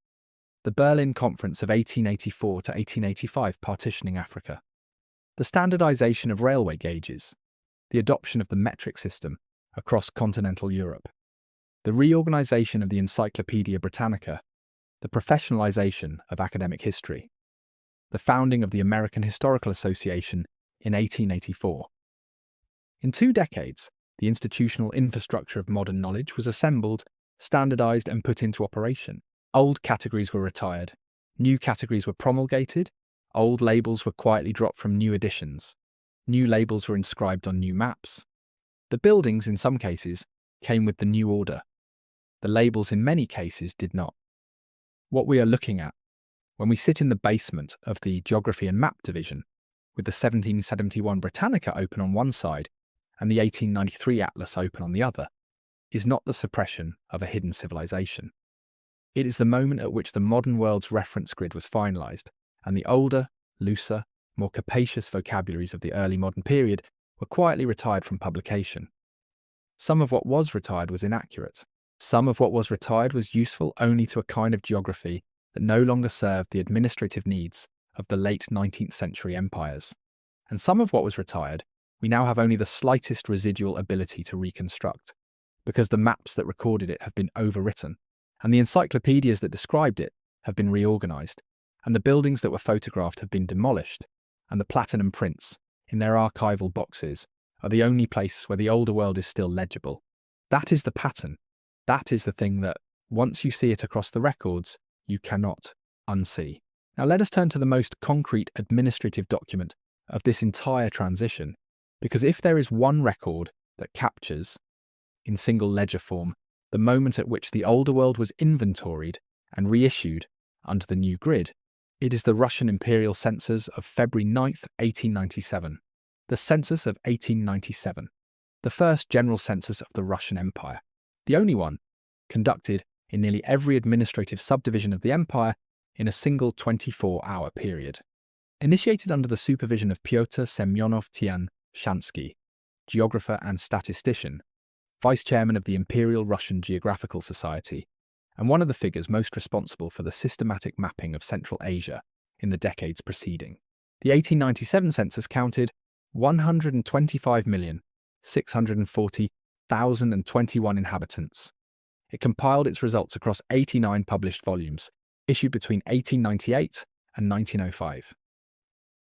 the Berlin Conference of 1884 to 1885 partitioning Africa, the standardisation of railway gauges, the adoption of the metric system across continental Europe, the reorganisation of the Encyclopedia Britannica, the professionalisation of academic history, the founding of the American Historical Association in 1884. In 2 decades, the institutional infrastructure of modern knowledge was assembled, standardised and put into operation. Old categories were retired, new categories were promulgated, old labels were quietly dropped from new editions, new labels were inscribed on new maps. The buildings, in some cases, came with the new order. The labels, in many cases, did not. What we are looking at, when we sit in the basement of the Geography and Map Division, with the 1771 Britannica open on one side and the 1893 Atlas open on the other, is not the suppression of a hidden civilization. It is the moment at which the modern world's reference grid was finalised, and the older, looser, more capacious vocabularies of the early modern period were quietly retired from publication. Some of what was retired was inaccurate. Some of what was retired was useful only to a kind of geography that no longer served the administrative needs of the late 19th century empires. And some of what was retired we now have only the slightest residual ability to reconstruct, because the maps that recorded it have been overwritten, and the encyclopedias that described it have been reorganised, and the buildings that were photographed have been demolished, and the platinum prints, in their archival boxes, are the only place where the older world is still legible. That is the pattern. That is the thing that, once you see it across the records, you cannot unsee. Now let us turn to the most concrete administrative document of this entire transition, because if there is one record that captures, in single ledger form, the moment at which the older world was inventoried and reissued under the new grid, it is the Russian Imperial Census of February 9th, 1897. The Census of 1897, the first general census of the Russian Empire, the only one conducted in nearly every administrative subdivision of the empire in a single 24-hour period. Initiated under the supervision of Pyotr Semyonov-Tian, Shansky, geographer and statistician, vice-chairman of the Imperial Russian Geographical Society, and one of the figures most responsible for the systematic mapping of Central Asia in the decades preceding. The 1897 census counted 125,640,021 inhabitants. It compiled its results across 89 published volumes, issued between 1898 and 1905.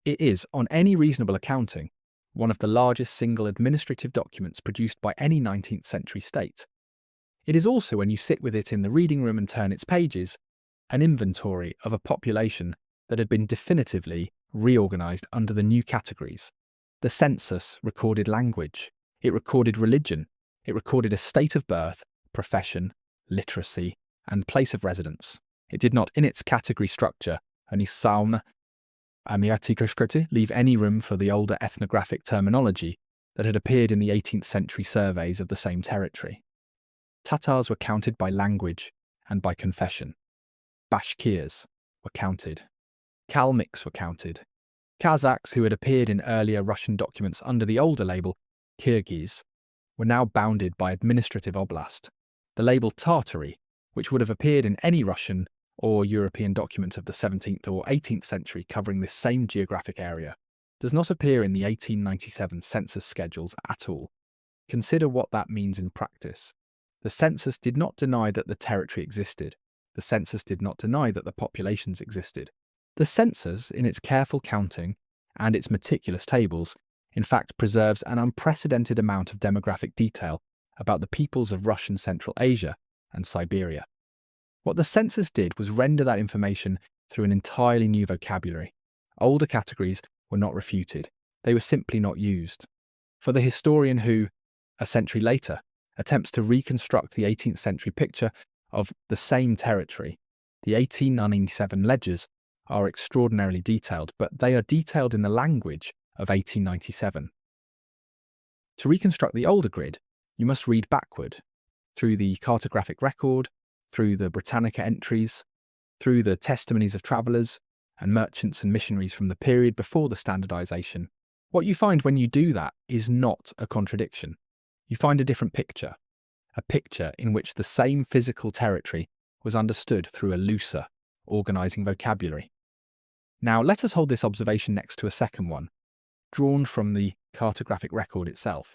It is, on any reasonable accounting, one of the largest single administrative documents produced by any 19th century state. It is also, when you sit with it in the reading room and turn its pages, an inventory of a population that had been definitively reorganized under the new categories. The census recorded language, it recorded religion, it recorded a state of birth, profession, literacy, and place of residence. It did not, in its category structure, leave any room for the older ethnographic terminology that had appeared in the 18th century surveys of the same territory. Tatars were counted by language and by confession. Bashkirs were counted. Kalmyks were counted. Kazakhs, who had appeared in earlier Russian documents under the older label Kyrgyz, were now bounded by administrative oblast. The label Tartary, which would have appeared in any Russian or European document of the 17th or 18th century covering this same geographic area, does not appear in the 1897 census schedules at all. Consider what that means in practice. The census did not deny that the territory existed. The census did not deny that the populations existed. The census, in its careful counting and its meticulous tables, in fact preserves an unprecedented amount of demographic detail about the peoples of Russian Central Asia and Siberia. What the census did was render that information through an entirely new vocabulary. Older categories were not refuted. They were simply not used. For the historian who, a century later, attempts to reconstruct the 18th century picture of the same territory, the 1897 ledgers are extraordinarily detailed, but they are detailed in the language of 1897. To reconstruct the older grid, you must read backward, through the cartographic record, through the Britannica entries, through the testimonies of travellers and merchants and missionaries from the period before the standardisation. What you find when you do that is not a contradiction. You find a different picture, a picture in which the same physical territory was understood through a looser, organising vocabulary. Now let us hold this observation next to a second one, drawn from the cartographic record itself.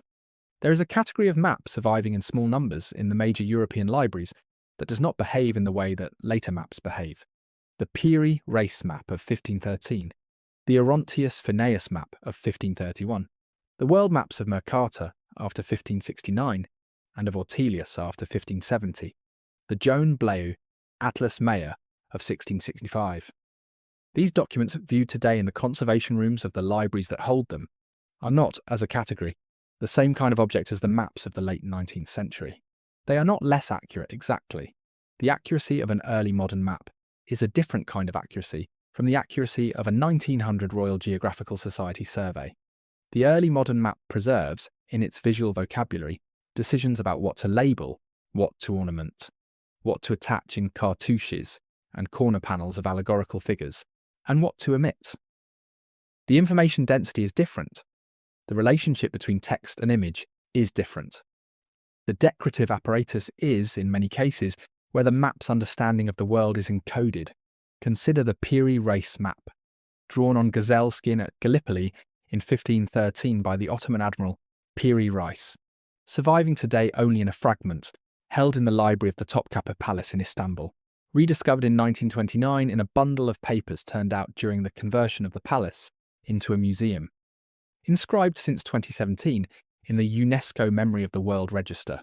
There is a category of maps surviving in small numbers in the major European libraries that does not behave in the way that later maps behave. The Piri race map of 1513, the Orontius Phineus map of 1531, the world maps of Mercator after 1569 and of Ortelius after 1570, the Joan Blaeu Atlas Maya of 1665. These documents, viewed today in the conservation rooms of the libraries that hold them, are not, as a category, the same kind of object as the maps of the late 19th century. They are not less accurate exactly. The accuracy of an early modern map is a different kind of accuracy from the accuracy of a 1900 Royal Geographical Society survey. The early modern map preserves, in its visual vocabulary, decisions about what to label, what to ornament, what to attach in cartouches and corner panels of allegorical figures, and what to omit. The information density is different. The relationship between text and image is different. The decorative apparatus is, in many cases, where the map's understanding of the world is encoded. Consider the Piri race map, drawn on gazelle skin at Gallipoli in 1513 by the Ottoman admiral Piri Reis, surviving today only in a fragment, held in the library of the Topkapi Palace in Istanbul, rediscovered in 1929 in a bundle of papers turned out during the conversion of the palace into a museum. Inscribed since 2017 in the UNESCO Memory of the World Register.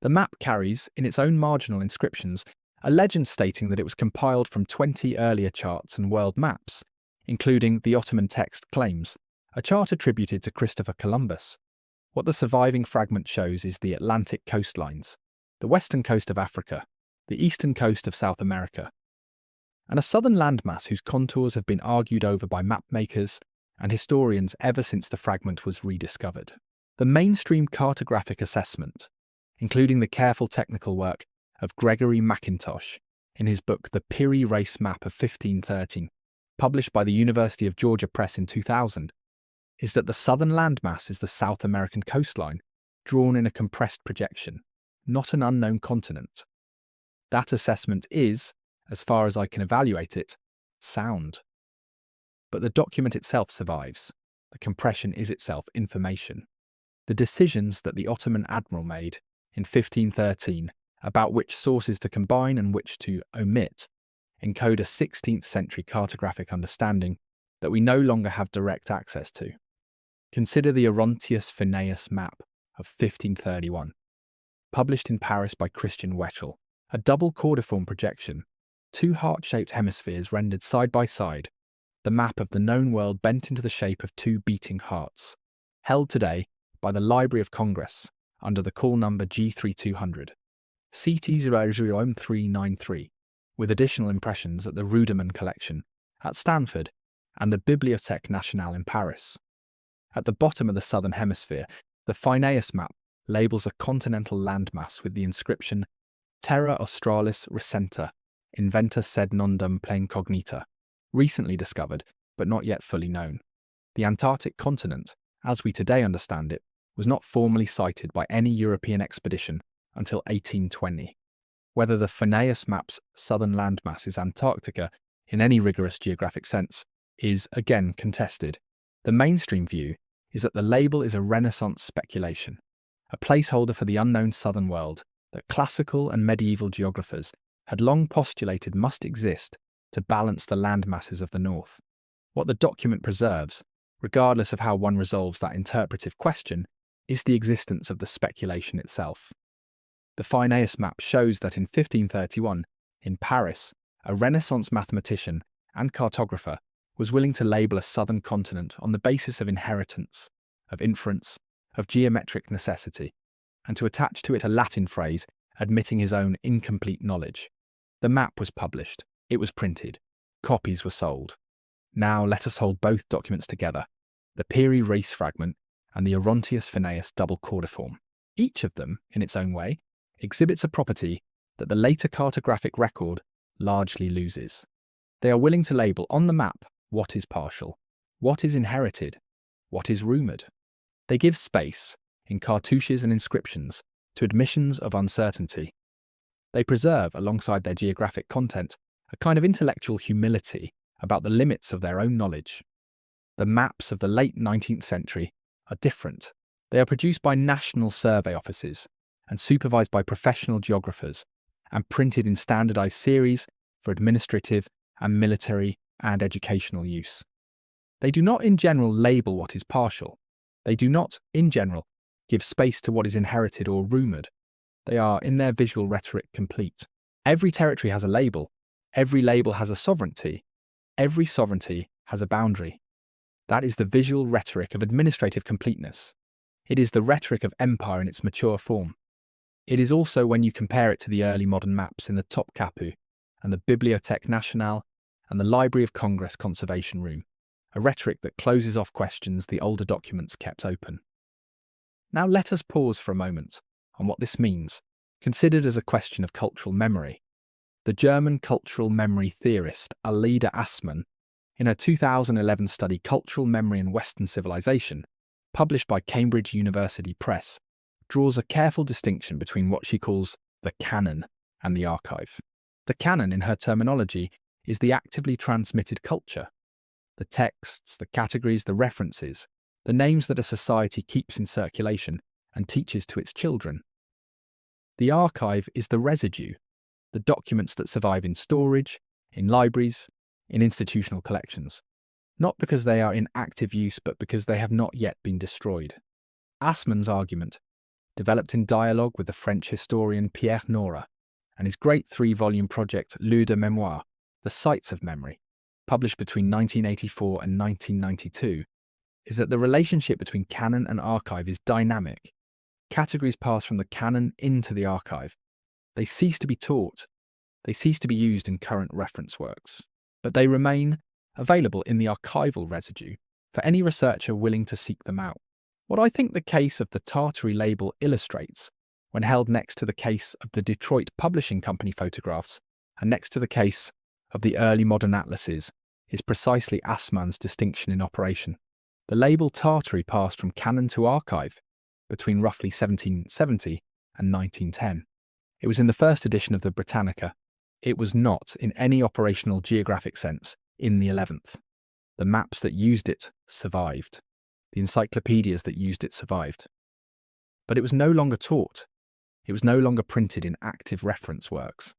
The map carries, in its own marginal inscriptions, a legend stating that it was compiled from 20 earlier charts and world maps, including, the Ottoman text claims, a chart attributed to Christopher Columbus. What the surviving fragment shows is the Atlantic coastlines, the western coast of Africa, the eastern coast of South America, and a southern landmass whose contours have been argued over by mapmakers and historians ever since the fragment was rediscovered. The mainstream cartographic assessment, including the careful technical work of Gregory Mackintosh in his book The Piri Race Map of 1513, published by the University of Georgia Press in 2000, is that the southern landmass is the South American coastline, drawn in a compressed projection, not an unknown continent. That assessment is, as far as I can evaluate it, sound. But the document itself survives. The compression is itself information. The decisions that the Ottoman admiral made in 1513 about which sources to combine and which to omit encode a 16th century cartographic understanding that we no longer have direct access to. Consider the Ortelius map of 1531, published in Paris by Christian Wetzel, a double cordiform projection, two heart-shaped hemispheres rendered side by side, the map of the known world bent into the shape of two beating hearts, held today by the Library of Congress under the call number G3200, CT00393, with additional impressions at the Rudiman Collection at Stanford and the Bibliothèque Nationale in Paris. At the bottom of the southern hemisphere, the Phineas map labels a continental landmass with the inscription Terra Australis Recenta, Inventa sed nondum plane cognita, recently discovered but not yet fully known. The Antarctic continent, as we today understand it, was not formally sighted by any European expedition until 1820. Whether the Phineas map's southern landmass is Antarctica in any rigorous geographic sense is, again, contested. The mainstream view is that the label is a Renaissance speculation, a placeholder for the unknown southern world that classical and medieval geographers had long postulated must exist to balance the land masses of the north. What the document preserves, regardless of how one resolves that interpretive question, is the existence of the speculation itself. The Phineas map shows that in 1531, in Paris, a Renaissance mathematician and cartographer was willing to label a southern continent on the basis of inheritance, of inference, of geometric necessity, and to attach to it a Latin phrase admitting his own incomplete knowledge. The map was published, it was printed, copies were sold. Now let us hold both documents together, the Piri Reis fragment and the Orontius Phineas double cordiform. Each of them, in its own way, exhibits a property that the later cartographic record largely loses. They are willing to label on the map what is partial, what is inherited, what is rumoured. They give space, in cartouches and inscriptions, to admissions of uncertainty. They preserve, alongside their geographic content, a kind of intellectual humility about the limits of their own knowledge. The maps of the late 19th century are different. They are produced by national survey offices and supervised by professional geographers and printed in standardised series for administrative and military and educational use. They do not in general label what is partial. They do not, in general, give space to what is inherited or rumoured. They are, in their visual rhetoric, complete. Every territory has a label. Every label has a sovereignty. Every sovereignty has a boundary. That is the visual rhetoric of administrative completeness. It is the rhetoric of empire in its mature form. It is also, when you compare it to the early modern maps in the Topkapi and the Bibliothèque Nationale and the Library of Congress Conservation Room, a rhetoric that closes off questions the older documents kept open. Now let us pause for a moment on what this means, considered as a question of cultural memory. The German cultural memory theorist Alida Assmann, in her 2011 study Cultural Memory in Western Civilization, published by Cambridge University Press, draws a careful distinction between what she calls the canon and the archive. The canon, in her terminology, is the actively transmitted culture. The texts, the categories, the references, the names that a society keeps in circulation and teaches to its children. The archive is the residue, the documents that survive in storage, in libraries, in institutional collections, not because they are in active use but because they have not yet been destroyed. Assmann's argument, developed in dialogue with the French historian Pierre Nora and his great 3-volume project Lieux de Mémoire, The Sites of Memory, published between 1984 and 1992, is that the relationship between canon and archive is dynamic. Categories pass from the canon into the archive. They cease to be taught. They cease to be used in current reference works. But they remain available in the archival residue for any researcher willing to seek them out. What I think the case of the Tartary label illustrates, when held next to the case of the Detroit Publishing Company photographs and next to the case of the early modern atlases, is precisely Assmann's distinction in operation. The label Tartary passed from canon to archive between roughly 1770 and 1910. It was in the first edition of the Britannica. It was not, in any operational geographic sense, in the 11th. The maps that used it survived. The encyclopedias that used it survived. But it was no longer taught. It was no longer printed in active reference works.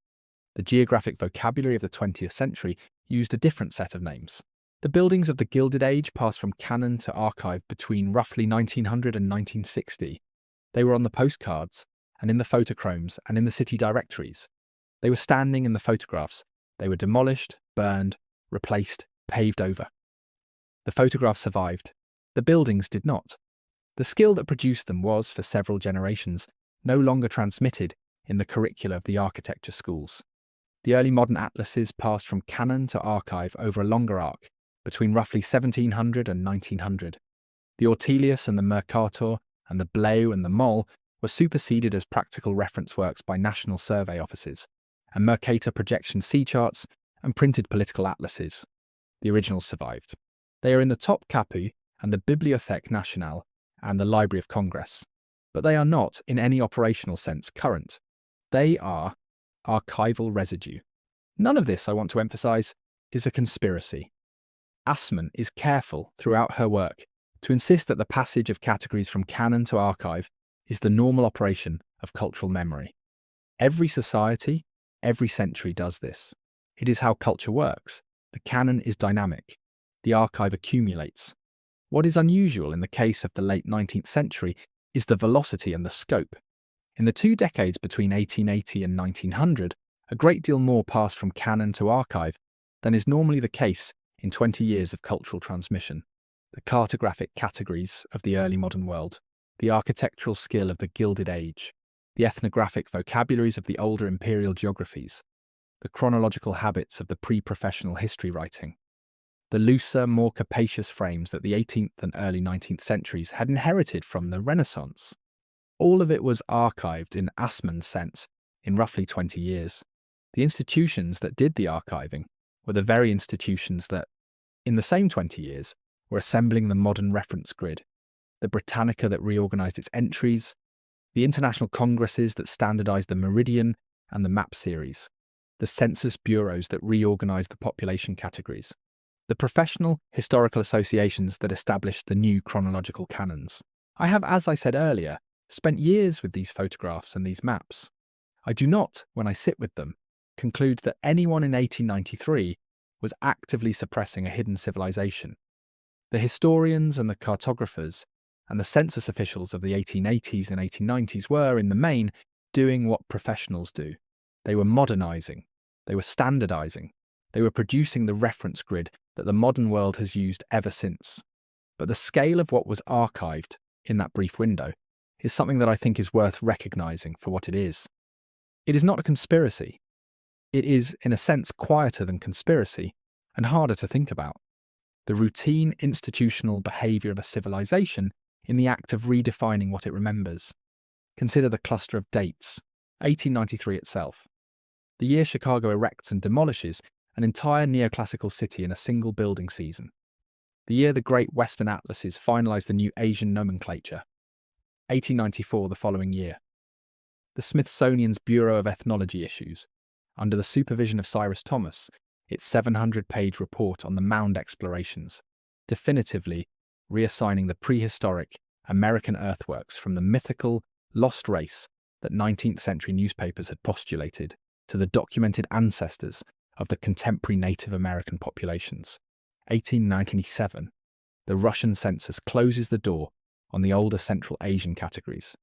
The geographic vocabulary of the 20th century used a different set of names. The buildings of the Gilded Age passed from canon to archive between roughly 1900 and 1960. They were on the postcards, and in the photochromes, and in the city directories. They were standing in the photographs. They were demolished, burned, replaced, paved over. The photographs survived. The buildings did not. The skill that produced them was, for several generations, no longer transmitted in the curricula of the architecture schools. The early modern atlases passed from canon to archive over a longer arc, between roughly 1700 and 1900. The Ortelius and the Mercator and the Blaeu and the Mole were superseded as practical reference works by national survey offices, and Mercator projection sea charts and printed political atlases. The originals survived. They are in the Topkapi and the Bibliothèque Nationale and the Library of Congress, but they are not, in any operational sense, current. They are archival residue. None of this, I want to emphasize, is a conspiracy. Assmann is careful throughout her work to insist that the passage of categories from canon to archive is the normal operation of cultural memory. Every society, every century does this. It is how culture works. The canon is dynamic. The archive accumulates. What is unusual in the case of the late 19th century is the velocity and the scope. In the 2 decades between 1880 and 1900, a great deal more passed from canon to archive than is normally the case in 20 years of cultural transmission. The cartographic categories of the early modern world, the architectural skill of the Gilded Age, the ethnographic vocabularies of the older imperial geographies, the chronological habits of the pre-professional history writing, the looser, more capacious frames that the 18th and early 19th centuries had inherited from the Renaissance. All of it was archived in Assmann's sense in roughly 20 years. The institutions that did the archiving were the very institutions that, in the same 20 years, were assembling the modern reference grid, the Britannica that reorganized its entries, the international congresses that standardized the meridian and the map series, the census bureaus that reorganized the population categories, the professional historical associations that established the new chronological canons. I have, as I said earlier, spent years with these photographs and these maps. I do not, when I sit with them, conclude that anyone in 1893 was actively suppressing a hidden civilization. The historians and the cartographers and the census officials of the 1880s and 1890s were, in the main, doing what professionals do. They were modernizing. They were standardizing. They were producing the reference grid that the modern world has used ever since. But the scale of what was archived in that brief window is something that I think is worth recognizing for what it is. It is not a conspiracy. It is, in a sense, quieter than conspiracy and harder to think about. The routine institutional behavior of a civilization in the act of redefining what it remembers. Consider the cluster of dates, 1893 itself. The year Chicago erects and demolishes an entire neoclassical city in a single building season. The year the great Western atlases finalize the new Asian nomenclature. 1894 the following year. The Smithsonian's Bureau of Ethnology issues, under the supervision of Cyrus Thomas, its 700-page report on the mound explorations, definitively reassigning the prehistoric American earthworks from the mythical lost race that 19th century newspapers had postulated to the documented ancestors of the contemporary Native American populations. 1897, the Russian census closes the door on the older Central Asian categories.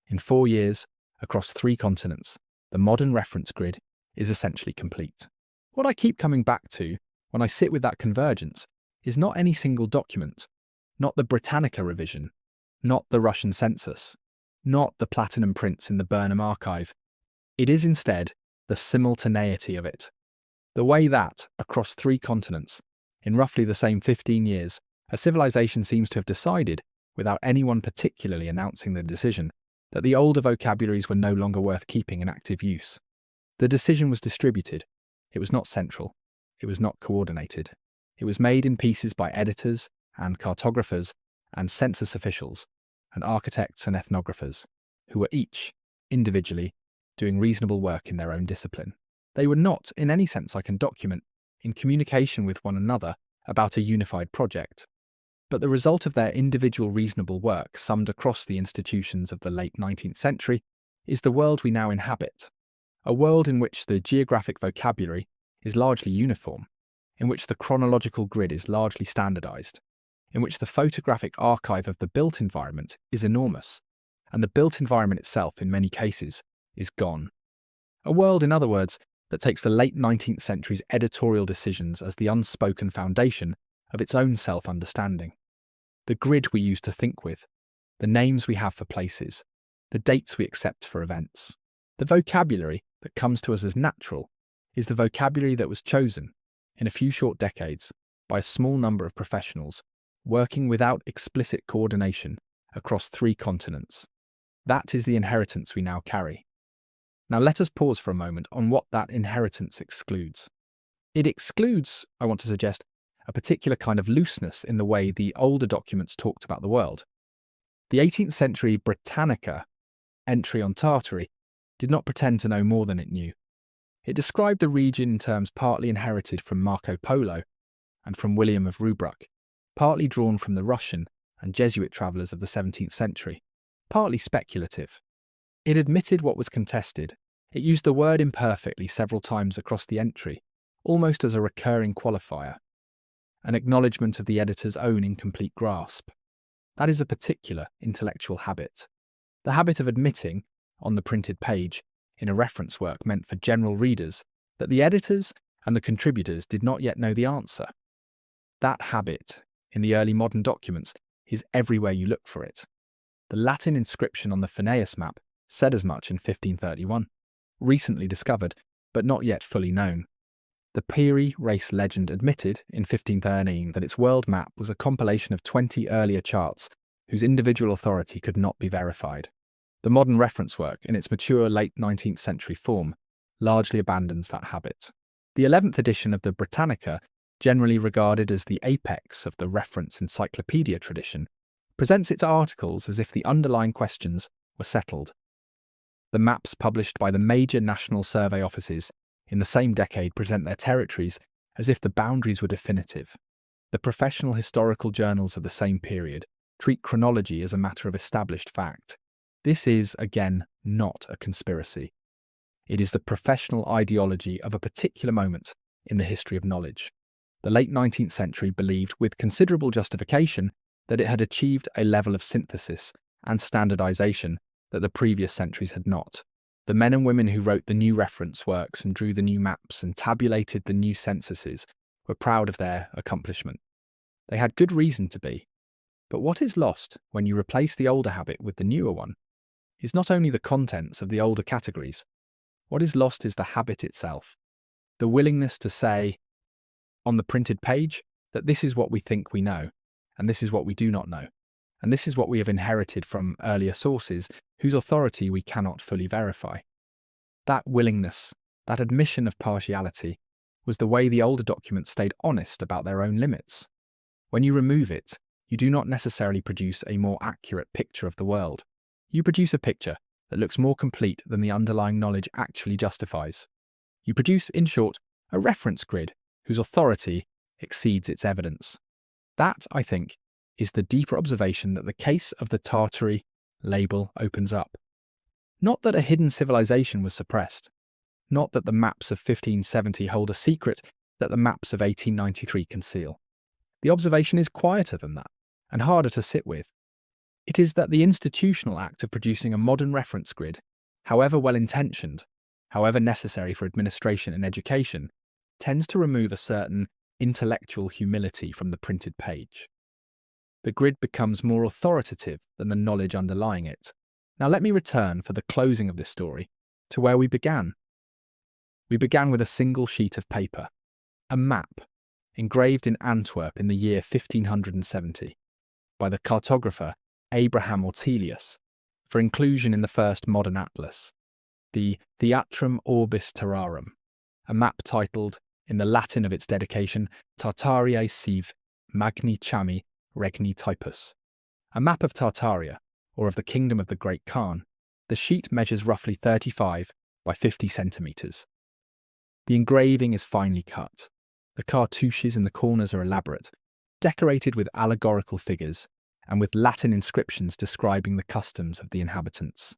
In 4 years, across 3 continents, the modern reference grid is essentially complete. What I keep coming back to when I sit with that convergence is not any single document, not the Britannica revision, not the Russian census, not the platinum prints in the Burnham archive. It is instead the simultaneity of it. The way that, across 3 continents, in roughly the same 15 years, a civilization seems to have decided, without anyone particularly announcing the decision, that the older vocabularies were no longer worth keeping in active use. The decision was distributed. It was not central. It was not coordinated. It was made in pieces by editors and cartographers and census officials and architects and ethnographers, who were each, individually, doing reasonable work in their own discipline. They were not, in any sense I can document, in communication with one another about a unified project, but the result of their individual reasonable work summed across the institutions of the late 19th century is the world we now inhabit, a world in which the geographic vocabulary is largely uniform, in which the chronological grid is largely standardized, in which the photographic archive of the built environment is enormous, and the built environment itself, in many cases, is gone. A world, in other words, that takes the late 19th century's editorial decisions as the unspoken foundation of its own self-understanding. The grid we use to think with, the names we have for places, the dates we accept for events. The vocabulary that comes to us as natural is the vocabulary that was chosen, in a few short decades, by a small number of professionals working without explicit coordination across 3 continents. That is the inheritance we now carry. Now let us pause for a moment on what that inheritance excludes. It excludes, I want to suggest, a particular kind of looseness in the way the older documents talked about the world. The 18th century Britannica entry on Tartary did not pretend to know more than it knew. It described the region in terms partly inherited from Marco Polo and from William of Rubruck, partly drawn from the Russian and Jesuit travellers of the 17th century, partly speculative. It admitted what was contested. It used the word imperfectly several times across the entry, almost as a recurring qualifier, an acknowledgement of the editor's own incomplete grasp. That is a particular intellectual habit. The habit of admitting, on the printed page, in a reference work meant for general readers, that the editors and the contributors did not yet know the answer. That habit, in the early modern documents, is everywhere you look for it. The Latin inscription on the Phineas map said as much in 1531, recently discovered, but not yet fully known. The Peary race legend admitted in 1513 that its world map was a compilation of 20 earlier charts whose individual authority could not be verified. The modern reference work, in its mature late 19th century form, largely abandons that habit. The 11th edition of the Britannica, generally regarded as the apex of the reference encyclopedia tradition, presents its articles as if the underlying questions were settled. The maps published by the major national survey offices in the same decade present their territories as if the boundaries were definitive. The professional historical journals of the same period treat chronology as a matter of established fact. This is, again, not a conspiracy. It is the professional ideology of a particular moment in the history of knowledge. The late 19th century believed, with considerable justification, that it had achieved a level of synthesis and standardization that the previous centuries had not. The men and women who wrote the new reference works and drew the new maps and tabulated the new censuses were proud of their accomplishment. They had good reason to be. But what is lost when you replace the older habit with the newer one is not only the contents of the older categories. What is lost is the habit itself. The willingness to say, on the printed page, that this is what we think we know, and this is what we do not know, and this is what we have inherited from earlier sources whose authority we cannot fully verify. That willingness, that admission of partiality, was the way the older documents stayed honest about their own limits. When you remove it, you do not necessarily produce a more accurate picture of the world. You produce a picture that looks more complete than the underlying knowledge actually justifies. You produce, in short, a reference grid whose authority exceeds its evidence. That, I think, is the deeper observation that the case of the Tartary label opens up. Not that a hidden civilization was suppressed, not that the maps of 1570 hold a secret that the maps of 1893 conceal. The observation is quieter than that, and harder to sit with. It is that the institutional act of producing a modern reference grid, however well-intentioned, however necessary for administration and education, tends to remove a certain intellectual humility from the printed page. The grid becomes more authoritative than the knowledge underlying it. Now let me return, for the closing of this story, to where we began. We began with a single sheet of paper, a map, engraved in Antwerp in the year 1570, by the cartographer Abraham Ortelius, for inclusion in the first modern atlas, the Theatrum Orbis Terrarum, a map titled, in the Latin of its dedication, Tartariae sive magni chami regni typus, a map of Tartaria, or of the kingdom of the Great Khan. The sheet measures roughly 35 by 50 centimetres. The engraving is finely cut. The cartouches in the corners are elaborate, decorated with allegorical figures and with Latin inscriptions describing the customs of the inhabitants.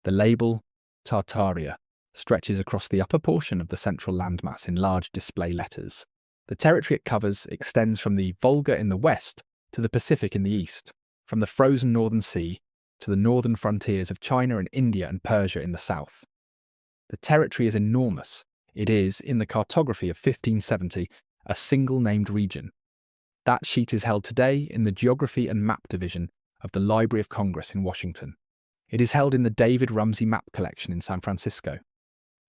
The label, Tartaria, stretches across the upper portion of the central landmass in large display letters. The territory it covers extends from the Volga in the west to the Pacific in the east, from the frozen Northern Sea to the northern frontiers of China and India and Persia in the south. The territory is enormous. It is, in the cartography of 1570, a single named region. That sheet is held today in the Geography and Map Division of the Library of Congress in Washington. It is held in the David Rumsey Map Collection in San Francisco.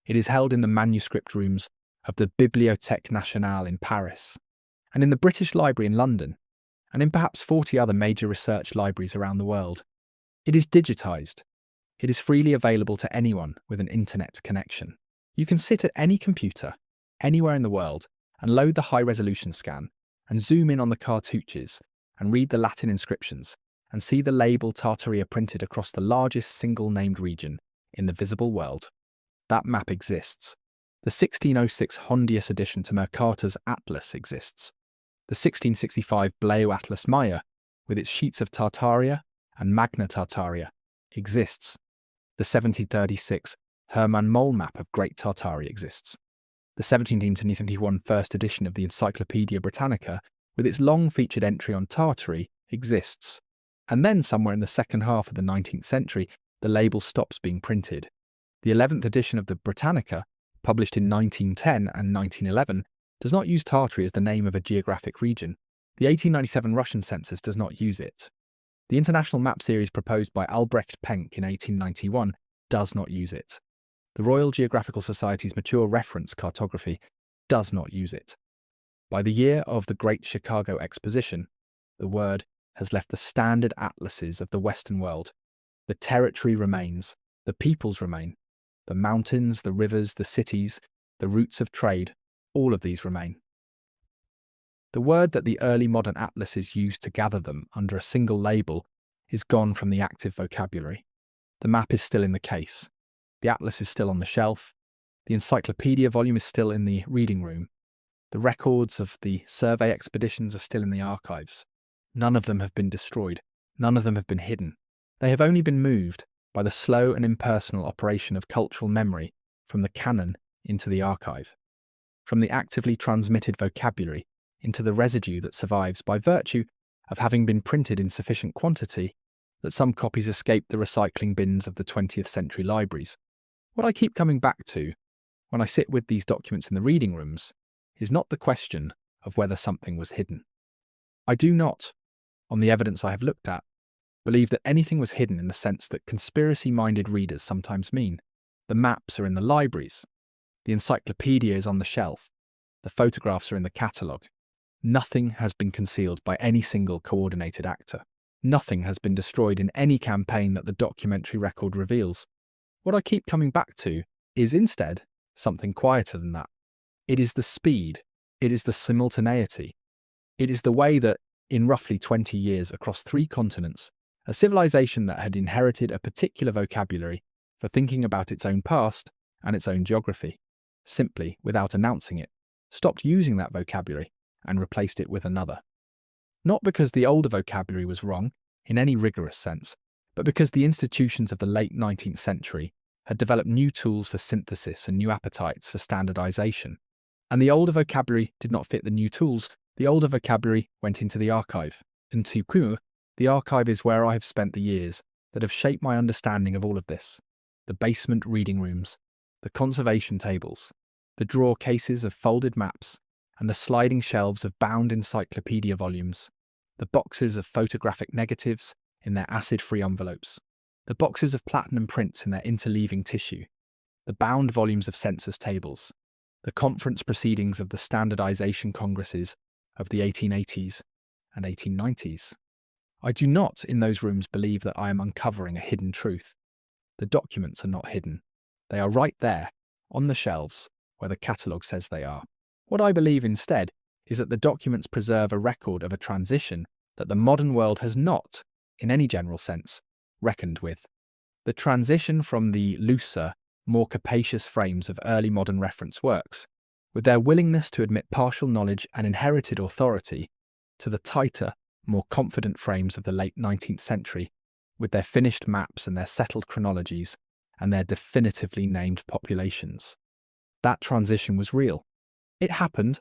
It is held in the manuscript rooms of the Bibliothèque Nationale in Paris, and in the British Library in London, and in perhaps 40 other major research libraries around the world. It is digitised. It is freely available to anyone with an internet connection. You can sit at any computer, anywhere in the world, and load the high-resolution scan, and zoom in on the cartouches, and read the Latin inscriptions, and see the label Tartaria printed across the largest single named region in the visible world. That map exists. The 1606 Hondius addition to Mercator's Atlas exists. The 1665 Blaeu Atlas Maya, with its sheets of Tartaria and Magna Tartaria, exists. The 1736 Hermann Moll map of Great Tartaria exists. The 1771 first edition of the Encyclopedia Britannica, with its long featured entry on Tartary, exists. And then somewhere in the second half of the 19th century, the label stops being printed. The 11th edition of the Britannica, published in 1910 and 1911, does not use Tartary as the name of a geographic region. The 1897 Russian census does not use it. The international map series proposed by Albrecht Penck in 1891 does not use it. The Royal Geographical Society's mature reference cartography does not use it. By the year of the Great Chicago Exposition, the word has left the standard atlases of the Western world. The territory remains, the peoples remain, the mountains, the rivers, the cities, the routes of trade, all of these remain. The word that the early modern atlases used to gather them under a single label is gone from the active vocabulary. The map is still in the case. The atlas is still on the shelf. The encyclopedia volume is still in the reading room. The records of the survey expeditions are still in the archives. None of them have been destroyed. None of them have been hidden. They have only been moved by the slow and impersonal operation of cultural memory from the canon into the archive, from the actively transmitted vocabulary into the residue that survives by virtue of having been printed in sufficient quantity that some copies escape the recycling bins of the 20th century libraries. What I keep coming back to when I sit with these documents in the reading rooms is not the question of whether something was hidden. I do not, on the evidence I have looked at, believe that anything was hidden in the sense that conspiracy-minded readers sometimes mean. The maps are in the libraries. The encyclopedia is on the shelf. The photographs are in the catalogue. Nothing has been concealed by any single coordinated actor. Nothing has been destroyed in any campaign that the documentary record reveals. What I keep coming back to is instead something quieter than that. It is the speed. It is the simultaneity. It is the way that, in roughly 20 years across 3 continents, a civilization that had inherited a particular vocabulary for thinking about its own past and its own geography, simply, without announcing it, stopped using that vocabulary and replaced it with another. Not because the older vocabulary was wrong, in any rigorous sense, but because the institutions of the late 19th century had developed new tools for synthesis and new appetites for standardization. And the older vocabulary did not fit the new tools. The older vocabulary went into the archive. Into the archive is where I have spent the years that have shaped my understanding of all of this. The basement reading rooms, the conservation tables, the drawer cases of folded maps, and the sliding shelves of bound encyclopedia volumes, the boxes of photographic negatives in their acid-free envelopes, the boxes of platinum prints in their interleaving tissue, the bound volumes of census tables, the conference proceedings of the standardization congresses of the 1880s and 1890s. I do not, in those rooms, believe that I am uncovering a hidden truth. The documents are not hidden. They are right there, on the shelves, where the catalogue says they are. What I believe instead is that the documents preserve a record of a transition that the modern world has not, in any general sense, reckoned with. The transition from the looser, more capacious frames of early modern reference works, with their willingness to admit partial knowledge and inherited authority, to the tighter, more confident frames of the late 19th century, with their finished maps and their settled chronologies and their definitively named populations. That transition was real. It happened.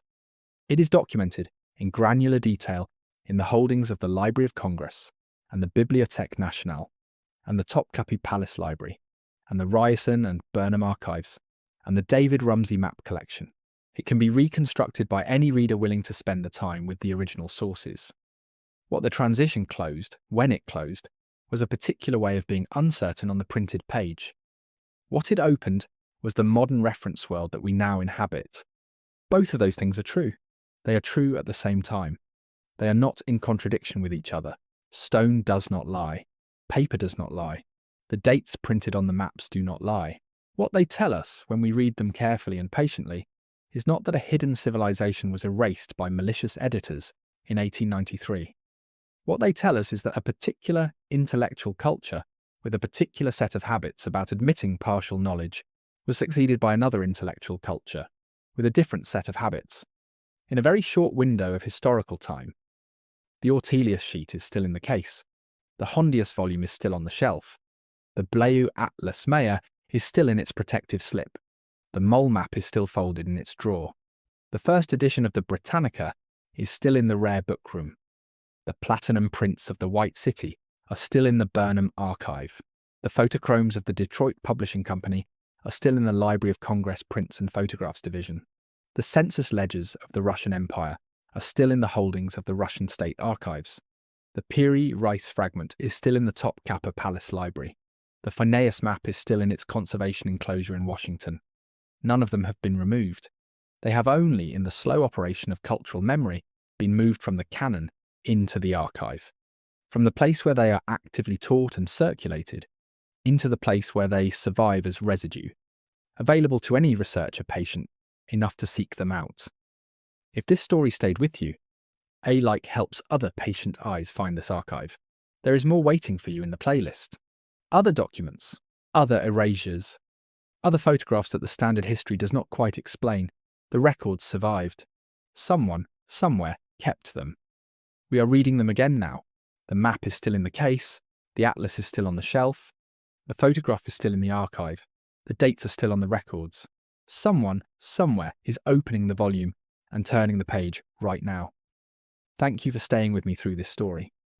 It is documented in granular detail in the holdings of the Library of Congress and the Bibliothèque Nationale and the Topkapi Palace Library and the Ryerson and Burnham Archives and the David Rumsey Map Collection. It can be reconstructed by any reader willing to spend the time with the original sources. What the transition closed, when it closed, was a particular way of being uncertain on the printed page. What it opened was the modern reference world that we now inhabit. Both of those things are true. They are true at the same time. They are not in contradiction with each other. Stone does not lie. Paper does not lie. The dates printed on the maps do not lie. What they tell us, when we read them carefully and patiently, is not that a hidden civilization was erased by malicious editors in 1893. What they tell us is that a particular intellectual culture, with a particular set of habits about admitting partial knowledge, was succeeded by another intellectual culture, with a different set of habits. In a very short window of historical time, the Ortelius sheet is still in the case, the Hondius volume is still on the shelf, the Blaeu Atlas Maya is still in its protective slip, the mole map is still folded in its drawer, the first edition of the Britannica is still in the rare bookroom, the platinum prints of the White City are still in the Burnham Archive, the photochromes of the Detroit Publishing Company are still in the Library of Congress Prints and Photographs Division, the census ledgers of the Russian Empire are still in the holdings of the Russian State Archives, the Piri Rice fragment is still in the Topkapi Palace Library, the Phineas map is still in its conservation enclosure in Washington. None of them have been removed. They have only, in the slow operation of cultural memory, been moved from the canon into the archive, from the place where they are actively taught and circulated, into the place where they survive as residue, available to any researcher patient enough to seek them out. If this story stayed with you, A-like helps other patient eyes find this archive. There is more waiting for you in the playlist. Other documents, other erasures, other photographs that the standard history does not quite explain. The records survived. Someone, somewhere, kept them. We are reading them again now. The map is still in the case, the atlas is still on the shelf, the photograph is still in the archive, the dates are still on the records. Someone, somewhere, is opening the volume and turning the page right now. Thank you for staying with me through this story.